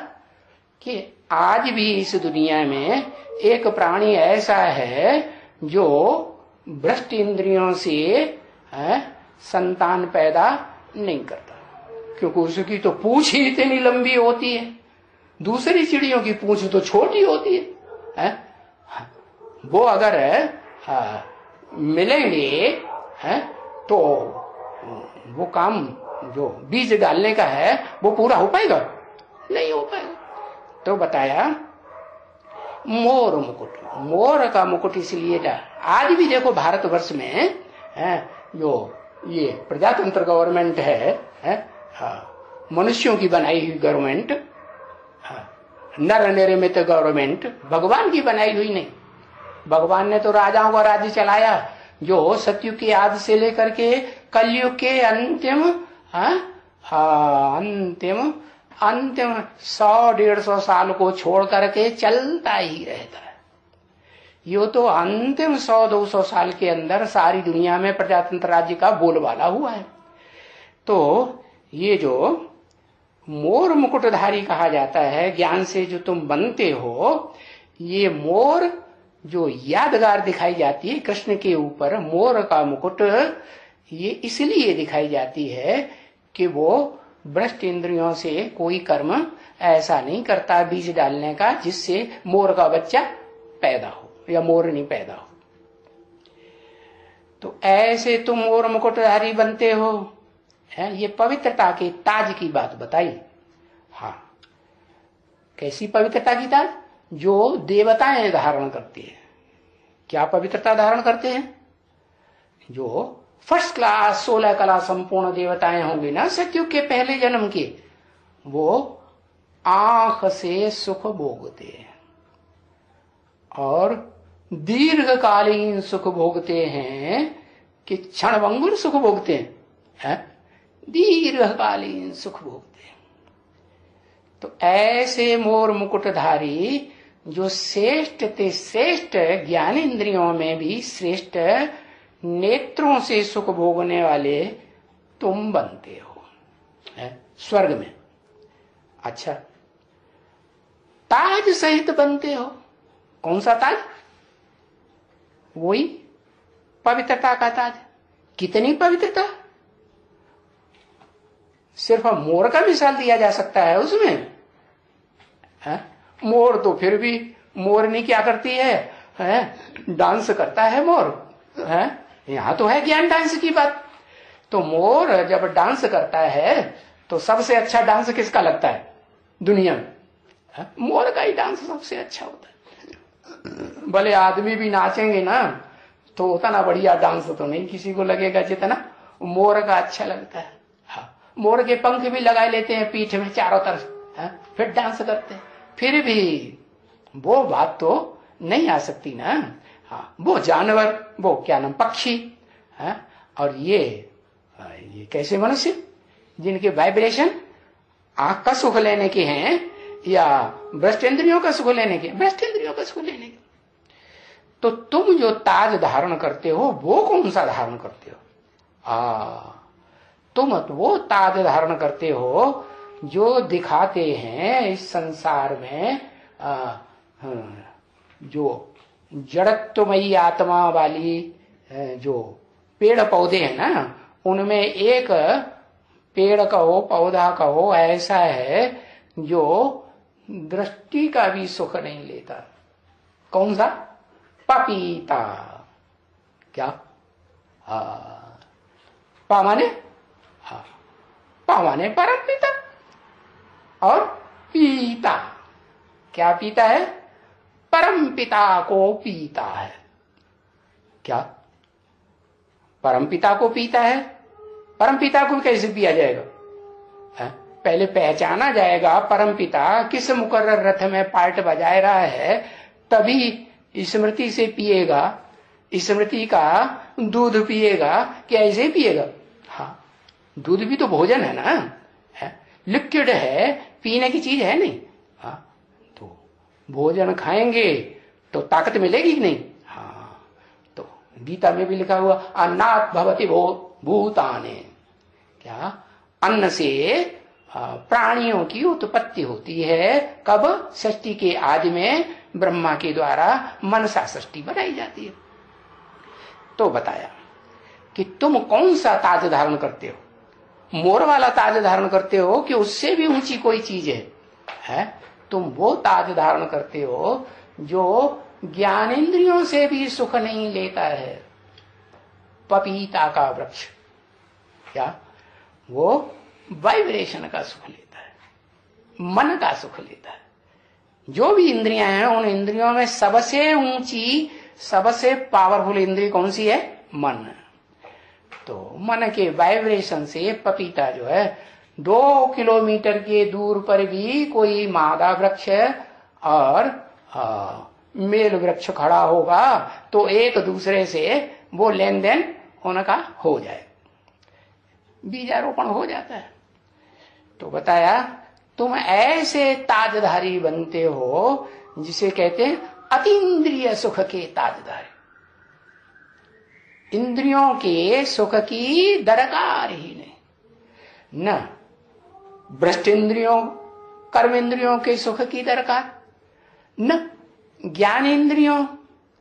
कि आज भी इस दुनिया में एक प्राणी ऐसा है जो भ्रष्ट इंद्रियों से संतान पैदा नहीं करता, क्योंकि उसकी तो पूंछ ही इतनी लंबी होती है, दूसरी चिड़ियों की पूंछ तो छोटी होती है। वो अगर मिलेंगे तो वो काम जो बीज डालने का है वो पूरा हो पाएगा? नहीं हो पाएगा। तो बताया मोर मुकुट, मोर का मुकुट इसलिए आज भी देखो भारतवर्ष में जो ये प्रजातंत्र गवर्नमेंट है, मनुष्यों की बनाई हुई गवर्नमेंट, नर निर्मित गवर्नमेंट, भगवान की बनाई हुई नहीं। भगवान ने तो राजाओं का राज्य चलाया जो सतयुग के आदि से लेकर के कलयुग के अंतिम अंतिम अंतिम 100-150 साल को छोड़ करके चलता ही रहता है। यो तो अंतिम 100-200 साल के अंदर सारी दुनिया में प्रजातंत्र राज्य का बोलबाला हुआ है। तो ये जो मोर मुकुटधारी कहा जाता है, ज्ञान से जो तुम बनते हो, ये मोर जो यादगार दिखाई जाती है कृष्ण के ऊपर, मोर का मुकुट, ये इसलिए दिखाई जाती है कि वो भ्रष्ट इंद्रियों से कोई कर्म ऐसा नहीं करता बीज डालने का जिससे मोर का बच्चा पैदा हो या मोरनी पैदा हो। तो ऐसे तुम मोर मुकुटधारी बनते हो, है ये पवित्रता के ताज की बात बताई। हाँ, कैसी पवित्रता की ताज? जो देवताएं धारण करती है। क्या पवित्रता धारण करते हैं? जो फर्स्ट क्लास 16 कला संपूर्ण देवताएं होंगी ना सतयुग के पहले जन्म के, वो आंख से सुख भोगते हैं और दीर्घकालीन सुख भोगते हैं कि क्षणभंगुर सुख भोगते हैं, दीर्घकालीन सुख भोगते हैं। तो ऐसे मोर मुकुटधारी जो श्रेष्ठ ते श्रेष्ठ, ज्ञान इंद्रियों में भी श्रेष्ठ, नेत्रों से सुख भोगने वाले तुम बनते हो स्वर्ग में। अच्छा, ताज सहित बनते हो। कौन सा ताज? वही पवित्रता का ताज। कितनी पवित्रता? सिर्फ मोर का मिसाल दिया जा सकता है उसमें, है? मोर तो फिर भी मोरनी क्या करती है? डांस करता है मोर, है? यहां तो है ज्ञान डांस की बात। तो मोर जब डांस करता है तो सबसे अच्छा डांस किसका लगता है दुनिया में? मोर का ही डांस सबसे अच्छा होता है। भले आदमी भी नाचेंगे ना तो उतना बढ़िया डांस तो नहीं किसी को लगेगा जितना मोर का अच्छा लगता है। हाँ, मोर के पंख भी लगा लेते हैं पीठ में चारों तरफ, फिर डांस करते हैं, फिर भी वो बात तो नहीं आ सकती ना। हाँ, वो जानवर, वो क्या नाम, पक्षी है, और ये कैसे मनुष्य जिनके वाइब्रेशन आंख का सुख लेने के हैं या भ्रष्ट इंद्रियों का सुख लेने के? भ्रष्ट इंद्रियों का सुख लेने के। तो तुम जो ताज धारण करते हो वो कौन सा धारण करते हो? तुम वो ताज धारण करते हो जो दिखाते हैं इस संसार में जो जड़त्वमयी आत्मा वाली जो पेड़ पौधे हैं ना, उनमें एक पेड़ कहो पौधा कहो ऐसा है जो दृष्टि का भी सुख नहीं लेता। कौन सा? पपीता। क्या? पा माने? हाँ, पा माने परम पिता, और पीता क्या पीता है? परम पिता को पीता है। क्या? परम पिता को पीता है। परम पिता को कैसे पिया जाएगा? पहले पहचाना जाएगा परम पिता किस मुकर्रर रथ में पार्ट बजाए रहा है, तभी स्मृति से पिएगा, स्मृति का दूध पिएगा कि ऐसे पिएगा? हाँ, दूध भी तो भोजन है ना, है? लिक्विड है, पीने की चीज है नहीं। हाँ, तो भोजन खाएंगे तो ताकत मिलेगी कि नहीं? हाँ, तो गीता में भी लिखा हुआ अन्नात् भवति भूतानि। क्या? अन्न से प्राणियों की उत्पत्ति होती है। कब? सृष्टि के आदि में ब्रह्मा के द्वारा मनसा सृष्टि बनाई जाती है। तो बताया कि तुम कौन सा ताज धारण करते हो? मोर वाला ताज धारण करते हो कि उससे भी ऊंची कोई चीज है? तुम वो ताज धारण करते हो जो ज्ञानेंद्रियों से भी सुख नहीं लेता है। पपीता का वृक्ष क्या? वो वाइब्रेशन का सुख लेता है, मन का सुख लेता है। जो भी इंद्रियां हैं उन इंद्रियों में सबसे ऊंची, सबसे पावरफुल इंद्रिय कौन सी है? मन। तो मन के वाइब्रेशन से पपीता जो है 2 किलोमीटर के दूर पर भी कोई मादा वृक्ष और मेल वृक्ष खड़ा होगा तो एक दूसरे से वो लेन देन उनका हो जाए, बीजारोपण हो जाता है। तो बताया तुम ऐसे ताजधारी बनते हो जिसे कहते हैं अतीन्द्रिय सुख के ताजधारी। इंद्रियों के सुख की दरकार ही नहीं, न भ्रष्ट इंद्रियों कर्म इंद्रियों के सुख की दरकार, न ज्ञान इंद्रियों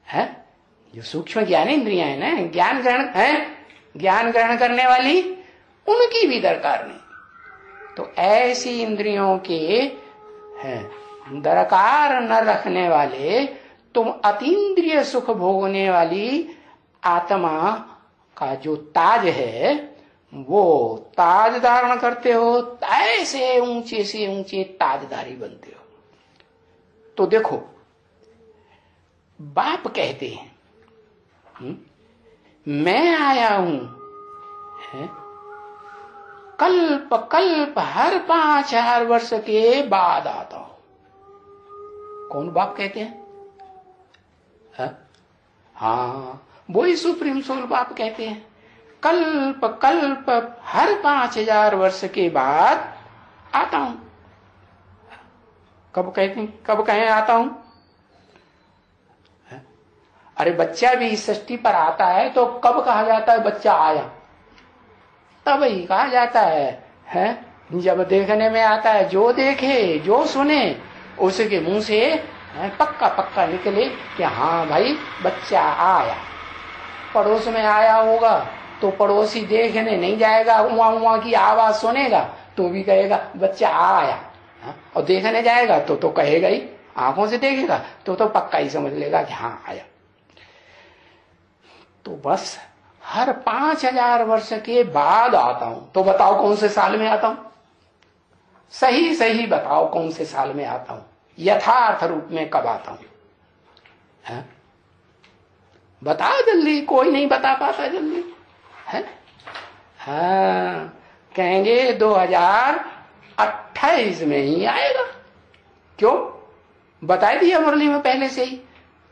है, जो सूक्ष्म ज्ञान इंद्रियां है ना, ज्ञान ग्रहण है, ज्ञान ग्रहण करने वाली, उनकी भी दरकार नहीं। तो ऐसी इंद्रियों के है दरकार न रखने वाले तुम अतीन्द्रिय सुख भोगने वाली आत्मा का जो ताज है वो ताज धारण करते हो, ऐसे ऊंचे से ऊंचे ताजधारी बनते हो। तो देखो बाप कहते हैं मैं आया हूं है? कल्प कल्प हर 5000 वर्ष के बाद आता हूं। कौन बाप कहते हैं? हाँ, वही सुप्रीम सोल बाप कहते हैं कल्प कल्प हर 5000 वर्ष के बाद आता हूं। कब कहते हैं, कब कहें आता हूं? अरे बच्चा भी इस सृष्टि पर आता है तो कब कहा जाता है बच्चा आया? तब ही कहा जाता है जब देखने में आता है। जो देखे जो सुने उसके मुंह से पक्का पक्का निकले कि हाँ भाई बच्चा आया। पड़ोस में आया होगा तो पड़ोसी देखने नहीं जाएगा, उहाँ उहाँ की आवाज सुनेगा तो भी कहेगा बच्चा आया, और देखने जाएगा तो कहेगा ही, आंखों से देखेगा तो पक्का ही समझ लेगा कि हाँ आया। तो बस हर 5000 वर्ष के बाद आता हूं। तो बताओ कौन से साल में आता हूं? सही सही बताओ कौन से साल में आता हूं, यथार्थ रूप में कब आता हूं? बताओ जल्दी, कोई नहीं बता पाता जल्दी है। हाँ, कहेंगे 2028 में ही आएगा। क्यों? बता दिया मुरली में पहले से ही।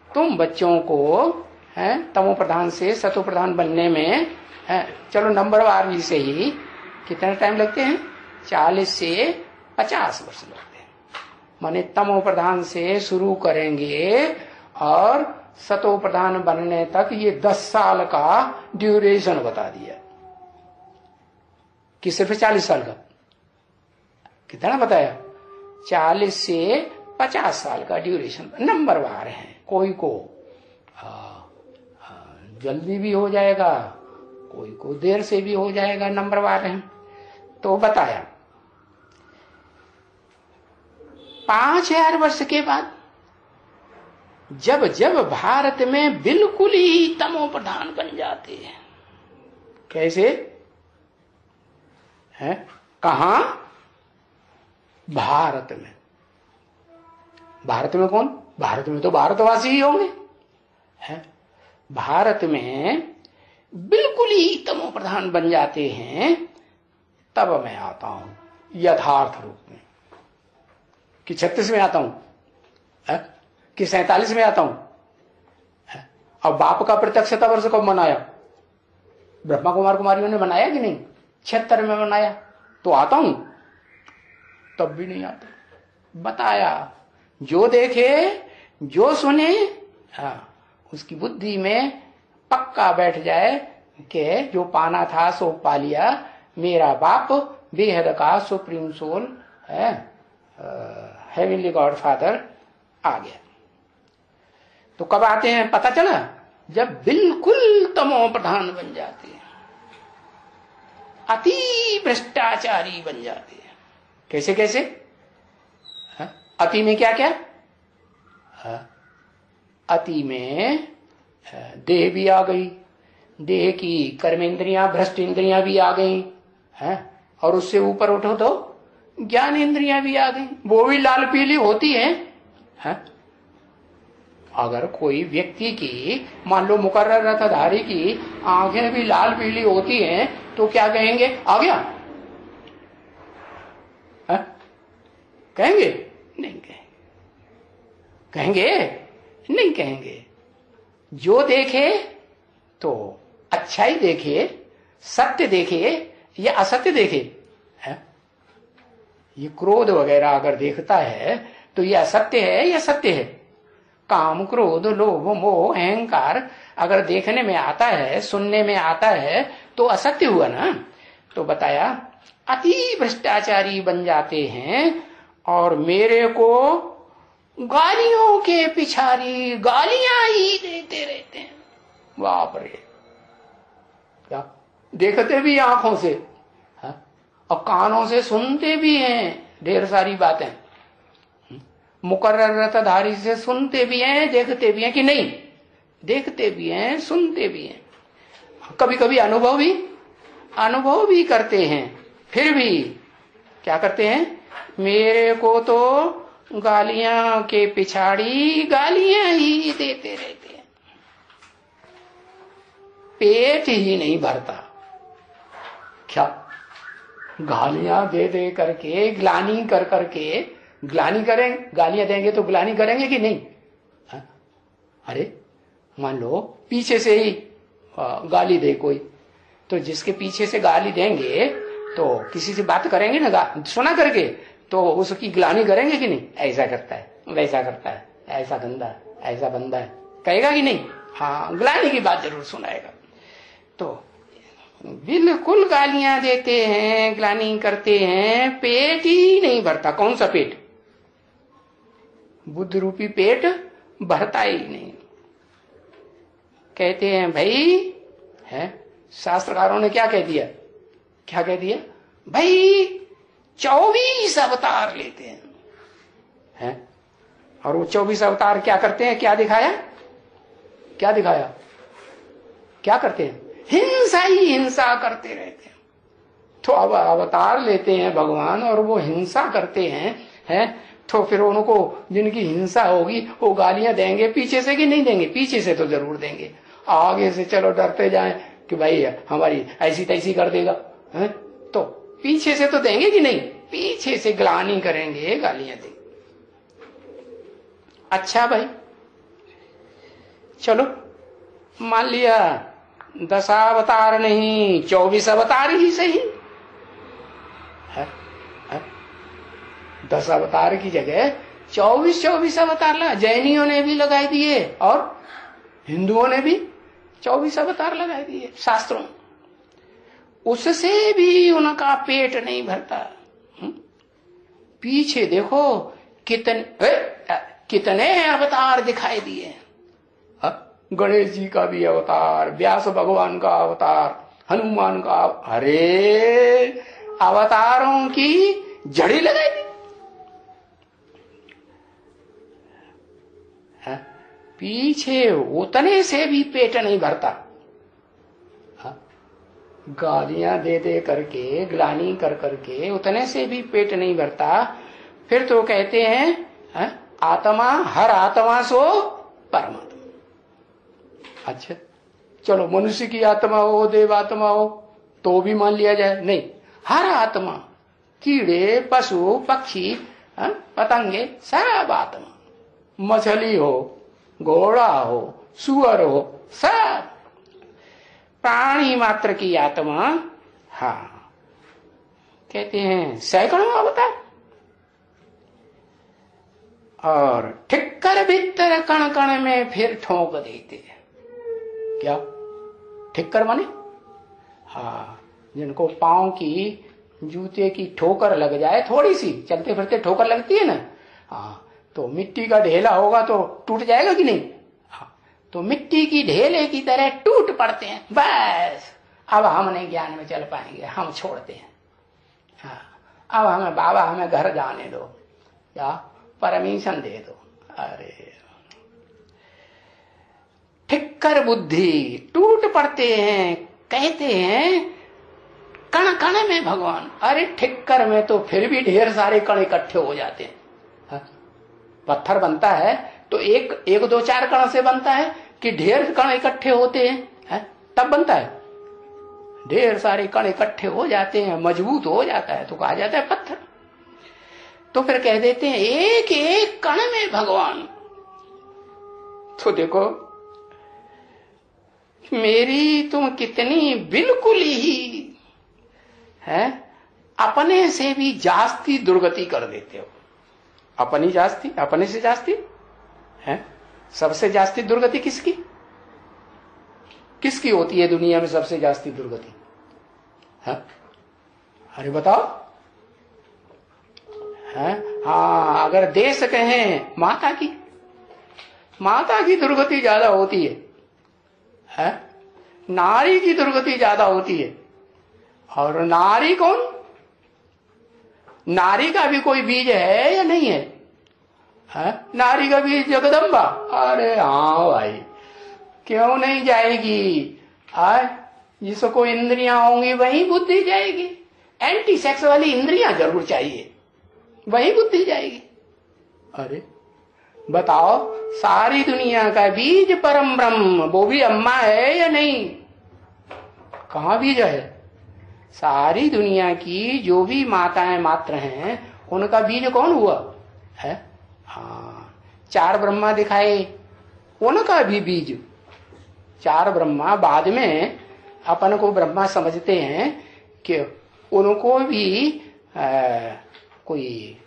तुम बच्चों को है तमो प्रधान से सतो प्रधान बनने में है, चलो नंबर वार से ही कितना टाइम लगते हैं? 40 से 50 वर्ष लगते हैं। माने तमो प्रधान से शुरू करेंगे और सतो प्रधान बनने तक ये 10 साल का ड्यूरेशन बता दिया कि सिर्फ 40 साल का। कितना बताया? 40 से 50 साल का ड्यूरेशन नंबर वार है। कोई को जल्दी भी हो जाएगा, कोई को देर से भी हो जाएगा, नंबर वार है। तो बताया 5000 वर्ष के बाद जब जब भारत में बिल्कुल ही तमो प्रधान बन जाते हैं। कैसे है? कहा? भारत में। भारत में कौन? भारत में तो भारतवासी ही होंगे है। भारत में बिल्कुल ही तमो प्रधान बन जाते हैं, तब मैं आता हूं यथार्थ रूप में। कि 36 में आता हूं कि 47 में आता हूं। अब बाप का प्रत्यक्षता वर्ष कब मनाया? ब्रह्मा कुमार कुमारियों ने मनाया कि नहीं? 76 में मनाया। तो आता हूं? तब भी नहीं आता। बताया जो देखे जो सुने उसकी बुद्धि में पक्का बैठ जाए कि जो पाना था सो पा लिया। मेरा बाप बेहद का सुप्रीम सोल है, हेवनली गॉड फादर आ गया। तो कब आते हैं पता चला? जब बिल्कुल तमो प्रधान बन जाते हैं, अति भ्रष्टाचारी बन जाते हैं। कैसे कैसे? अति में क्या क्या? अति में देह भी आ गई, देह की कर्मेंद्रियां भ्रष्ट इंद्रियां भी आ गई हैं, और उससे ऊपर उठो तो ज्ञान इंद्रियां भी आ गई, वो भी लाल पीली होती हैं। अगर कोई व्यक्ति की मान लो मुकर्रर रथधारी की आंखें भी लाल पीली होती हैं तो क्या कहेंगे? आ गया है? कहेंगे? नहीं कहेंगे। कहेंगे? नहीं कहेंगे। जो देखे तो अच्छा ही देखे, सत्य देखे या असत्य देखे है? ये क्रोध वगैरह अगर देखता है तो ये असत्य है या सत्य है? काम, क्रोध, लोभ, मोह, अहंकार अगर देखने में आता है, सुनने में आता है तो असत्य हुआ ना। तो बताया अति भ्रष्टाचारी बन जाते हैं और मेरे को गालियों के पिछारी गालियां ही देते रहते हैं। बाप रे, क्या देखते भी आंखों से और कानों से सुनते भी हैं ढेर सारी बातें। मुकर्रर रतधारी से सुनते भी हैं, देखते भी हैं कि नहीं? देखते भी हैं, सुनते भी हैं, कभी कभी अनुभव भी करते हैं। फिर भी क्या करते हैं? मेरे को तो गालियां के पिछाड़ी गालियां ही देते रहते हैं, पेट ही नहीं भरता। क्या गालियां दे दे करके, ग्लानि कर करके, ग्लानि करें, गालियां देंगे तो ग्लानि करेंगे कि नहीं? अरे मान लो पीछे से ही गाली दे कोई, तो जिसके पीछे से गाली देंगे तो किसी से बात करेंगे ना, सुना करके, तो उसकी ग्लानि करेंगे कि नहीं? ऐसा करता है, वैसा करता है, ऐसा गंदा है, ऐसा बंदा है, कहेगा कि नहीं? हाँ, ग्लानि की बात जरूर सुनाएगा। तो बिल्कुल गालियां देते हैं, ग्लानि करते हैं, पेट ही नहीं भरता। कौन सा पेट? बुद्ध रूपी पेट भरता ही नहीं। कहते हैं भाई, है शास्त्रकारों ने क्या कह दिया? क्या कह दिया भाई? 24 अवतार लेते हैं, और वो 24 अवतार क्या करते हैं? क्या दिखाया? क्या करते हैं? हिंसा ही हिंसा करते रहते हैं। तो अब अवतार लेते हैं भगवान और वो हिंसा करते हैं, तो फिर उनको जिनकी हिंसा होगी वो गालियां देंगे पीछे से कि नहीं देंगे? पीछे से तो जरूर देंगे। आगे से चलो डरते जाएं कि भाई हमारी ऐसी तैसी कर देगा, तो पीछे से तो देंगे कि नहीं? पीछे से ग्लानि करेंगे, गालियां देंगे। अच्छा भाई, चलो मान लिया 10 अवतार नहीं, 24 अवतार ही सही है। 10 अवतार की जगह 24 अवतार लगा। जैनियों ने भी लगाई दिए और हिंदुओं ने भी 24 अवतार लगाई दिए शास्त्रों। उससे भी उनका पेट नहीं भरता। पीछे देखो कितने अवतार दिखाई दिए। गणेश जी का भी अवतार, व्यास भगवान का अवतार, हनुमान का। अरे अवतारों की जड़ी लगाई दी। पीछे उतने से भी पेट नहीं भरता। गालियां दे दे करके, ग्लानि कर करके उतने से भी पेट नहीं भरता। फिर तो कहते हैं आत्मा, हर आत्मा सो परमात्मा। अच्छा चलो, मनुष्य की आत्मा हो, देव आत्मा हो तो भी मान लिया जाए। नहीं, हर आत्मा, कीड़े, पशु, पक्षी, पतंगे, सब आत्मा, मछली हो, घोड़ा हो, सुअर हो, सब प्राणी मात्र की आत्मा। हाँ, कहते हैं सैकड़ों अवतार। और ठिक्कर भीतर कण कण में फिर ठोक देते हैं। क्या ठिक्कर माने? हाँ, जिनको पांव की, जूते की ठोकर लग जाए, थोड़ी सी चलते फिरते ठोकर लगती है ना, हाँ, तो मिट्टी का ढेला होगा तो टूट जाएगा कि नहीं? हाँ, तो मिट्टी की ढेले की तरह टूट पड़ते हैं। बस अब हम नहीं ज्ञान में चल पाएंगे, हम छोड़ते हैं। हाँ, अब हमें बाबा, हमें घर जाने दो या परमिशन दे दो। अरे ठिक्कर बुद्धि, टूट पड़ते हैं। कहते हैं कण कण में भगवान। अरे ठिक्कर में तो फिर भी ढेर सारे कण इकट्ठे हो जाते हैं। पत्थर बनता है तो एक दो चार कण से बनता है कि ढेर कण इकट्ठे होते हैं, तब बनता है। ढेर सारे कण इकट्ठे हो जाते हैं, मजबूत हो जाता है तो कहा जाता है पत्थर। तो फिर कह देते हैं एक एक कण में भगवान। तो देखो मेरी तुम कितनी बिल्कुल ही है अपने से भी जास्ती दुर्गति कर देते हो। अपनी जास्ती, अपने से जास्ती है। सबसे जास्ती दुर्गति किसकी किसकी होती है दुनिया में? सबसे जास्ती दुर्गति है? अरे बताओ। है? हाँ, अगर देश कहें माता की, माता की दुर्गति ज्यादा होती है? नारी की दुर्गति ज्यादा होती है। और नारी कौन? नारी का भी कोई बीज है या नहीं है? नारी का बीज जगदम्बा। अरे हाँ भाई, क्यों नहीं जाएगी? जिसको इंद्रियां होंगी वही बुद्धि जाएगी। एंटी सेक्स वाली इंद्रियां जरूर चाहिए, वही बुद्धि जाएगी। अरे बताओ, सारी दुनिया का बीज परम ब्रह्म, वो भी अम्मा है या नहीं? कहाँ बीज है? सारी दुनिया की जो भी माताएं मात्र हैं, उनका बीज कौन हुआ है? हाँ, 4 ब्रह्मा दिखाए, उनका भी बीज। 4 ब्रह्मा बाद में अपन को ब्रह्मा समझते हैं कि उनको भी कोई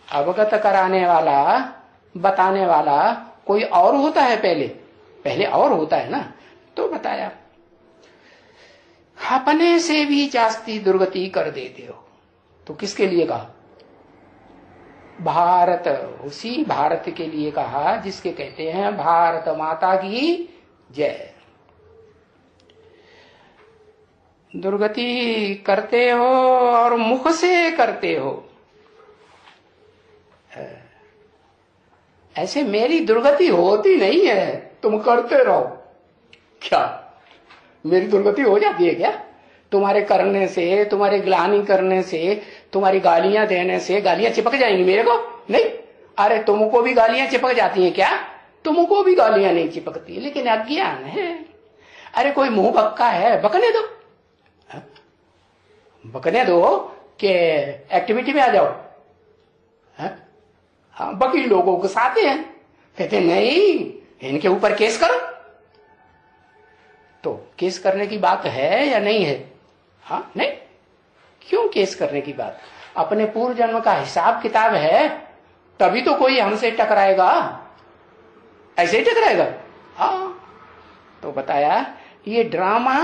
अवगत कराने वाला, बताने वाला कोई और होता है। पहले और होता है ना। तो बताया, अपने से भी जास्ती दुर्गति कर देते हो। तो किसके लिए कहा? भारत, उसी भारत के लिए कहा जिसके कहते हैं भारत माता की जय। दुर्गति करते हो और मुख से करते हो। ऐसे मेरी दुर्गति होती नहीं है, तुम करते रहो। क्या मेरी दुर्गति हो जाती है क्या? तुम्हारे करने से, तुम्हारे ग्लानि करने से, तुम्हारी गालियां देने से गालियां चिपक जाएंगी मेरे को? नहीं। अरे तुमको भी गालियां चिपक जाती हैं क्या? तुमको भी गालियां नहीं चिपकती, लेकिन अज्ञान है। अरे कोई मुंह बक्का है, बकने दो, बकने दो कि एक्टिविटी में आ जाओ। हाँ, बाकी लोगों को साथे हैं, कहते नहीं इनके ऊपर केस करो। तो केस करने की बात है या नहीं है? हाँ, नहीं। क्यों केस करने की बात? अपने पूर्व जन्म का हिसाब किताब है, तभी तो कोई हमसे टकराएगा। ऐसे ही टकराएगा? हाँ। तो बताया ये ड्रामा,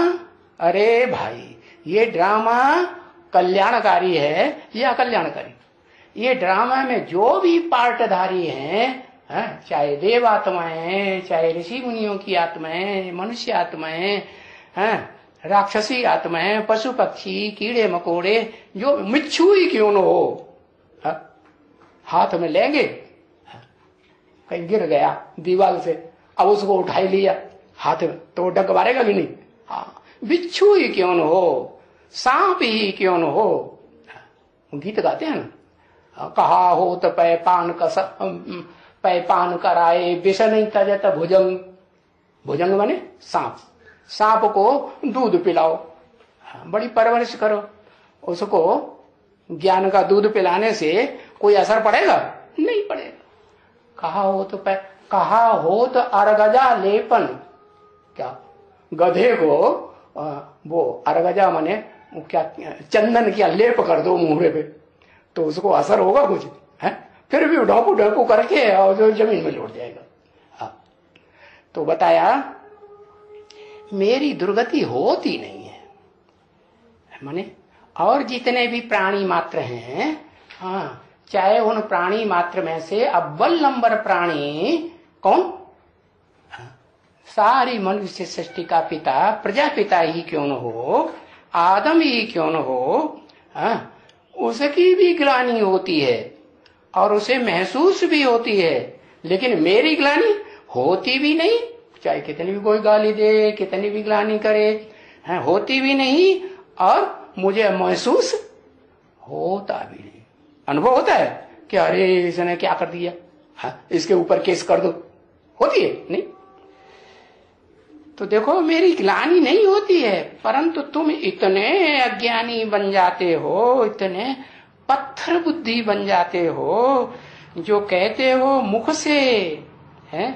अरे भाई ये ड्रामा कल्याणकारी है या अकल्याणकारी? ये ड्रामा में जो भी पार्टधारी हैं, चाहे देव आत्माएं, चाहे ऋषि मुनियों की आत्माएं, मनुष्य आत्माएं, राक्षसी आत्माएं, पशु पक्षी, कीड़े मकोड़े, जो मिच्छू ही क्यों न हो, हाथ में लेंगे, कहीं गिर गया दीवार से, अब उसको उठा लिया हाथ में, तो डग मारेगा कि नहीं? हाँ, बिच्छू ही क्यों न हो, सांप ही क्यों न हो। गीत गाते हैं ना, कहा हो तो पै पान कराए विष नहीं तजत भुजंग। भुजंग माने सांप। सांप को दूध पिलाओ, बड़ी परवरिश करो, उसको ज्ञान का दूध पिलाने से कोई असर पड़ेगा? नहीं पड़ेगा। कहा हो तो अरगजा लेपन। क्या? गधे को वो अरगजा माने क्या, चंदन क्या लेप कर दो मुहरे पे, तो उसको असर होगा कुछ है? फिर भी ढोकू ढोकू करके और जो जमीन में लौट जाएगा। हाँ। तो बताया मेरी दुर्गति होती नहीं है, माने और जितने भी प्राणी मात्र हैं, हाँ, चाहे उन प्राणी मात्र में से अव्वल नंबर प्राणी कौन? सारी मनुष्य सृष्टि का पिता प्रजापिता ही क्यों न हो, आदम ही क्यों न हो, उसकी भी ग्लानि होती है और उसे महसूस भी होती है, लेकिन मेरी ग्लानि होती भी नहीं। चाहे कितनी भी कोई गाली दे, कितनी भी ग्लानि करे, होती भी नहीं और मुझे महसूस होता भी नहीं। अनुभव होता है कि अरे इसने क्या कर दिया, इसके ऊपर केस कर दो, होती है नहीं? तो देखो मेरी ग्लानि नहीं होती है, परंतु तुम इतने अज्ञानी बन जाते हो, इतने पत्थर बुद्धि बन जाते हो, जो कहते हो मुख से है,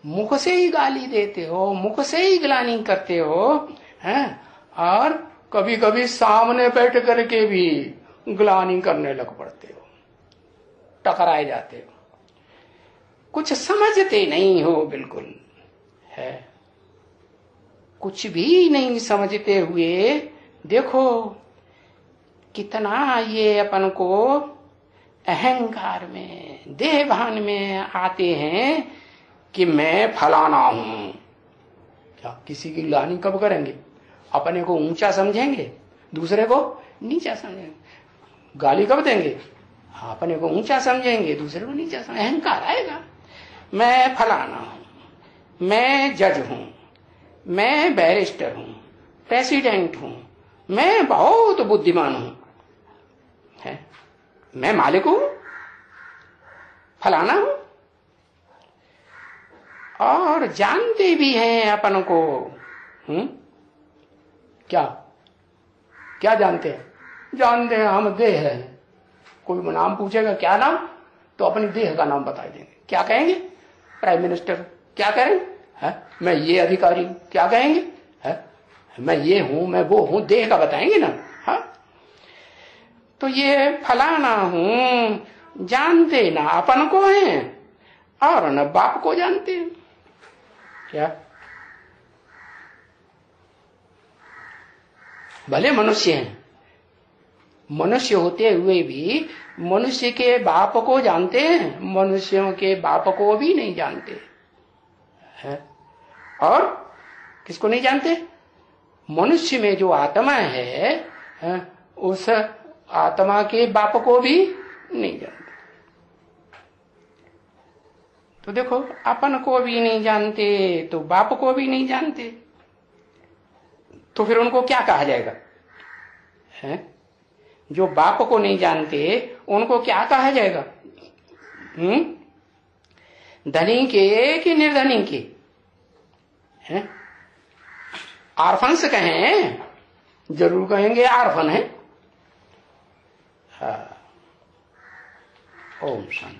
मुख से ही गाली देते हो, मुख से ही ग्लानि करते हो, और कभी कभी सामने बैठ करके भी ग्लानि करने लग पड़ते हो, टकराए जाते हो, कुछ समझते नहीं हो, बिल्कुल है कुछ भी नहीं समझते हुए देखो कितना ये अपन को अहंकार में, देहभान में आते हैं कि मैं फलाना हूं। क्या किसी की ग्लानि कब करेंगे? अपने को ऊंचा समझेंगे, दूसरे को नीचा समझेंगे। गाली कब देंगे? अपने को ऊंचा समझेंगे, दूसरे को नीचा समझेंगे। अहंकार आएगा, मैं फलाना हूं, मैं जज हूं, मैं बैरिस्टर हूं, प्रेसिडेंट हूं, मैं बहुत बुद्धिमान हूं, है मैं मालिक हूं, फलाना हूं। और जानते भी हैं अपन को। क्या क्या जानते हैं? जानते हैं हम देह है। कोई नाम पूछेगा क्या नाम, तो अपनी देह का नाम बता देंगे। क्या कहेंगे? Prime minister. क्या करेंगे? है मैं ये अधिकारी। क्या कहेंगे? है मैं ये हूं, मैं वो हूं, देह का बताएंगे ना। हा? तो ये फलाना हूं जानते ना अपन को हैं और न बाप को जानते हैं। क्या भले मनुष्य हैं, मनुष्य होते हुए भी मनुष्य के बाप को जानते हैं, मनुष्यों के बाप को भी नहीं जानते है। और किसको नहीं जानते? मनुष्य में जो आत्मा है, उस आत्मा के बाप को भी नहीं जानते। तो देखो अपन को भी नहीं जानते तो बाप को भी नहीं जानते, तो फिर उनको क्या कहा जाएगा? है जो बाप को नहीं जानते उनको क्या कहा जाएगा? धनी के कि निर्धनी के? हैं? आर्फन्स कहें, जरूर कहेंगे आर्फन है। ओम शांति।